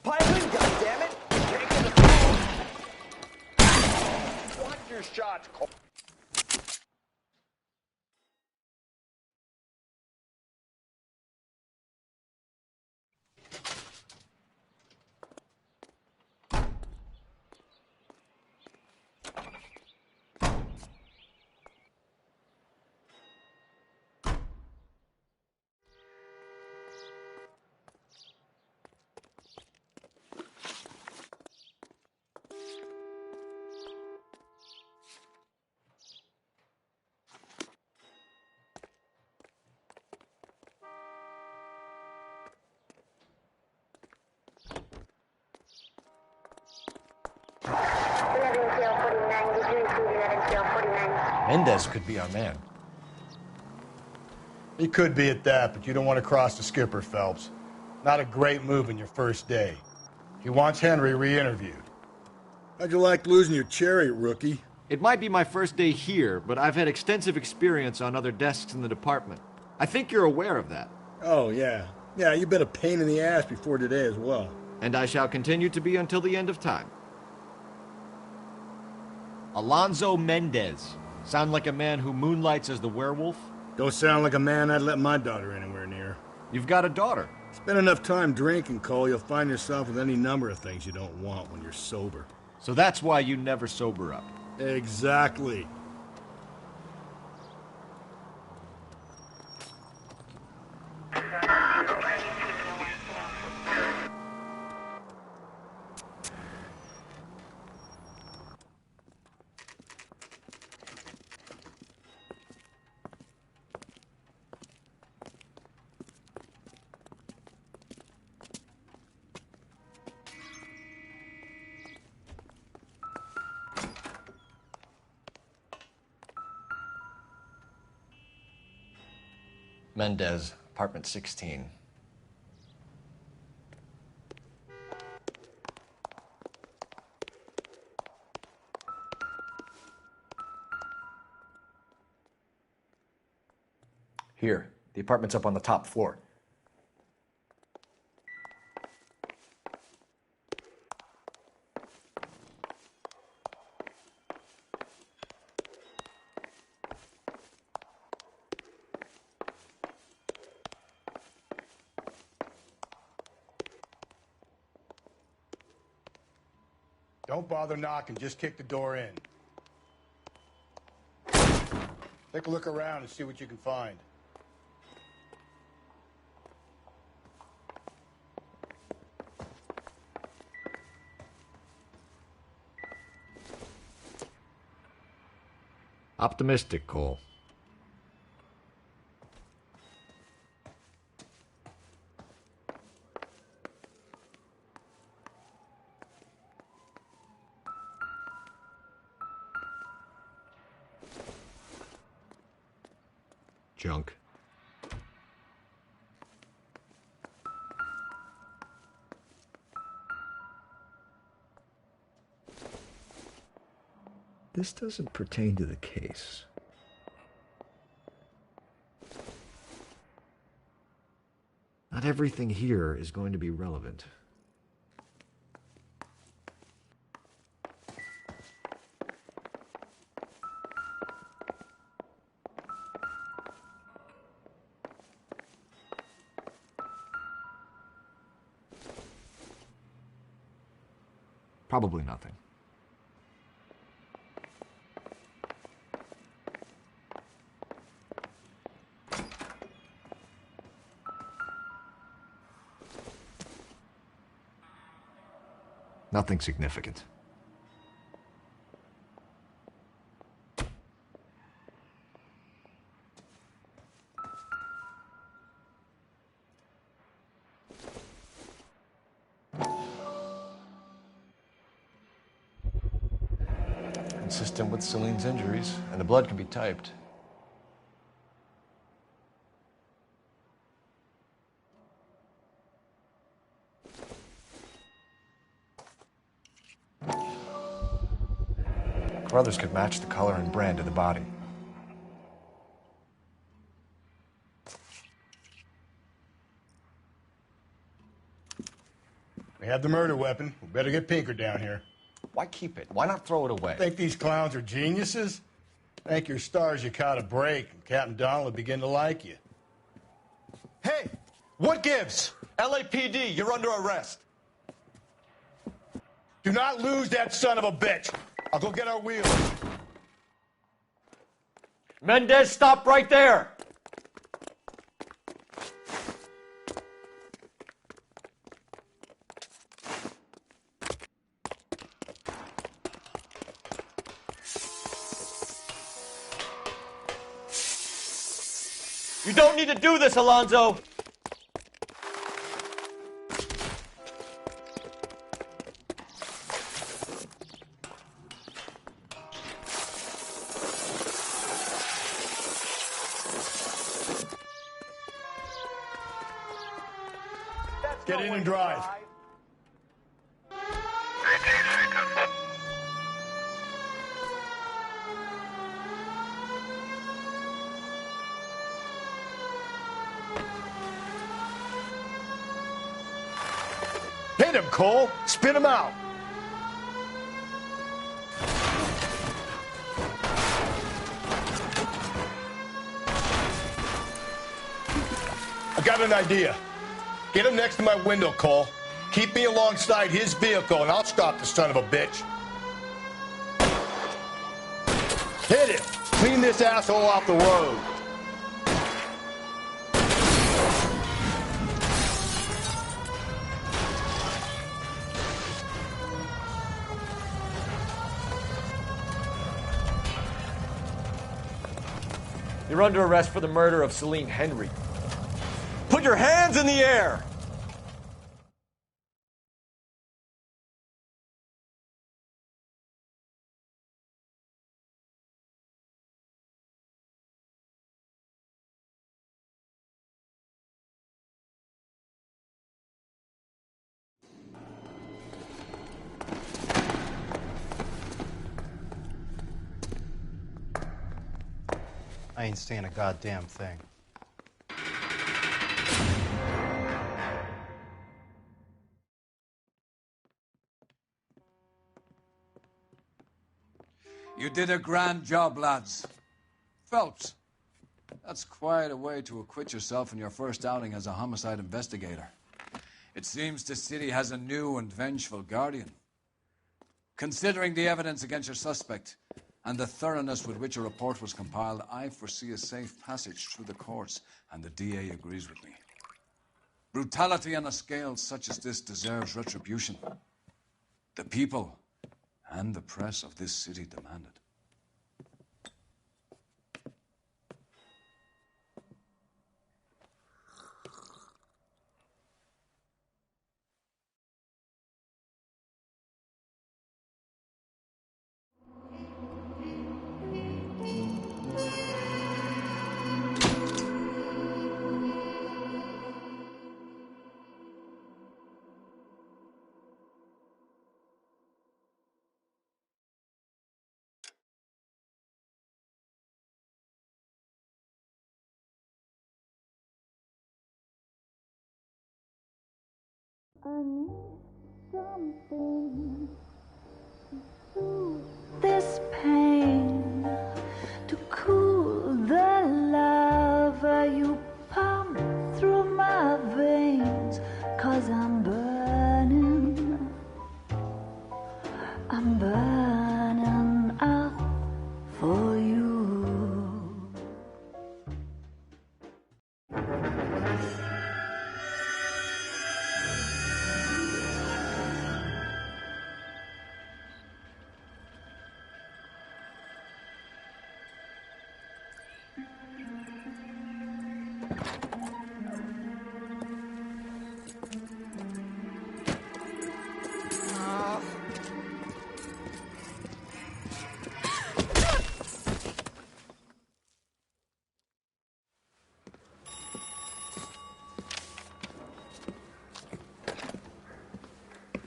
Piling, goddammit! Watch your shots, Cole. Mendez could be our man. He could be at that, but you don't want to cross the skipper, Phelps. Not a great move in your first day. He wants Henry re-interviewed. How'd you like losing your chariot, rookie? It might be my first day here, but I've had extensive experience on other desks in the department. I think you're aware of that. Oh, yeah. Yeah, you've been a pain in the ass before today as well. And I shall continue to be until the end of time. Alonzo Mendez. Sound like a man who moonlights as the werewolf? Don't sound like a man I'd let my daughter anywhere near. You've got a daughter. Spend enough time drinking, Cole, you'll find yourself with any number of things you don't want when you're sober. So that's why you never sober up. Exactly. Mendez, apartment 16. Here, the apartment's up on the top floor. Don't bother knocking, just kick the door in. Take a look around and see what you can find. Optimistic, Cole. Junk. This doesn't pertain to the case. Not everything here is going to be relevant. Probably nothing. Nothing significant. Consistent with Celine's injuries, and the blood can be typed. Brothers could match the color and brand of the body. We have the murder weapon. We better get Pinker down here. Why keep it? Why not throw it away? Think these clowns are geniuses? Thank your stars you caught a break, and Captain Donald will begin to like you. Hey, what gives? LAPD, you're under arrest. Do not lose that son of a bitch. I'll go get our wheels. Mendez, stop right there! You don't need to do this, Alonzo! Get in and drive. Hit him, Cole. Spin him out. I got an idea. Get him next to my window, Cole. Keep me alongside his vehicle, and I'll stop the son of a bitch. Hit him. Clean this asshole off the road. You're under arrest for the murder of Celine Henry. Put your hands in the air! I ain't saying a goddamn thing. You did a grand job, lads. Phelps, that's quite a way to acquit yourself in your first outing as a homicide investigator. It seems the city has a new and vengeful guardian. Considering the evidence against your suspect and the thoroughness with which a report was compiled, I foresee a safe passage through the courts, and the DA agrees with me. Brutality on a scale such as this deserves retribution. The people and the press of this city demand it. I need something to soothe this pain, to cool the lava you pump through my veins, 'cause I'm burning up for you.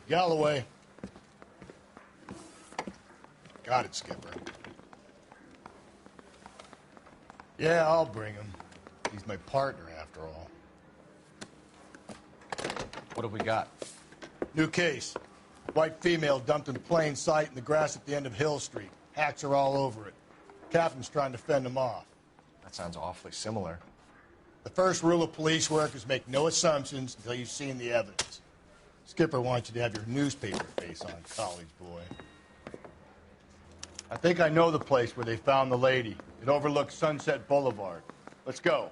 Galloway. Got it, Skipper. Yeah, I'll bring him. He's my partner, after all. What have we got? New case. White female dumped in plain sight in the grass at the end of Hill Street. Hacks are all over it. Captain's trying to fend them off. That sounds awfully similar. The first rule of police work is make no assumptions until you've seen the evidence. Skipper wants you to have your newspaper face on, college boy. I think I know the place where they found the lady. It overlooks Sunset Boulevard. Let's go.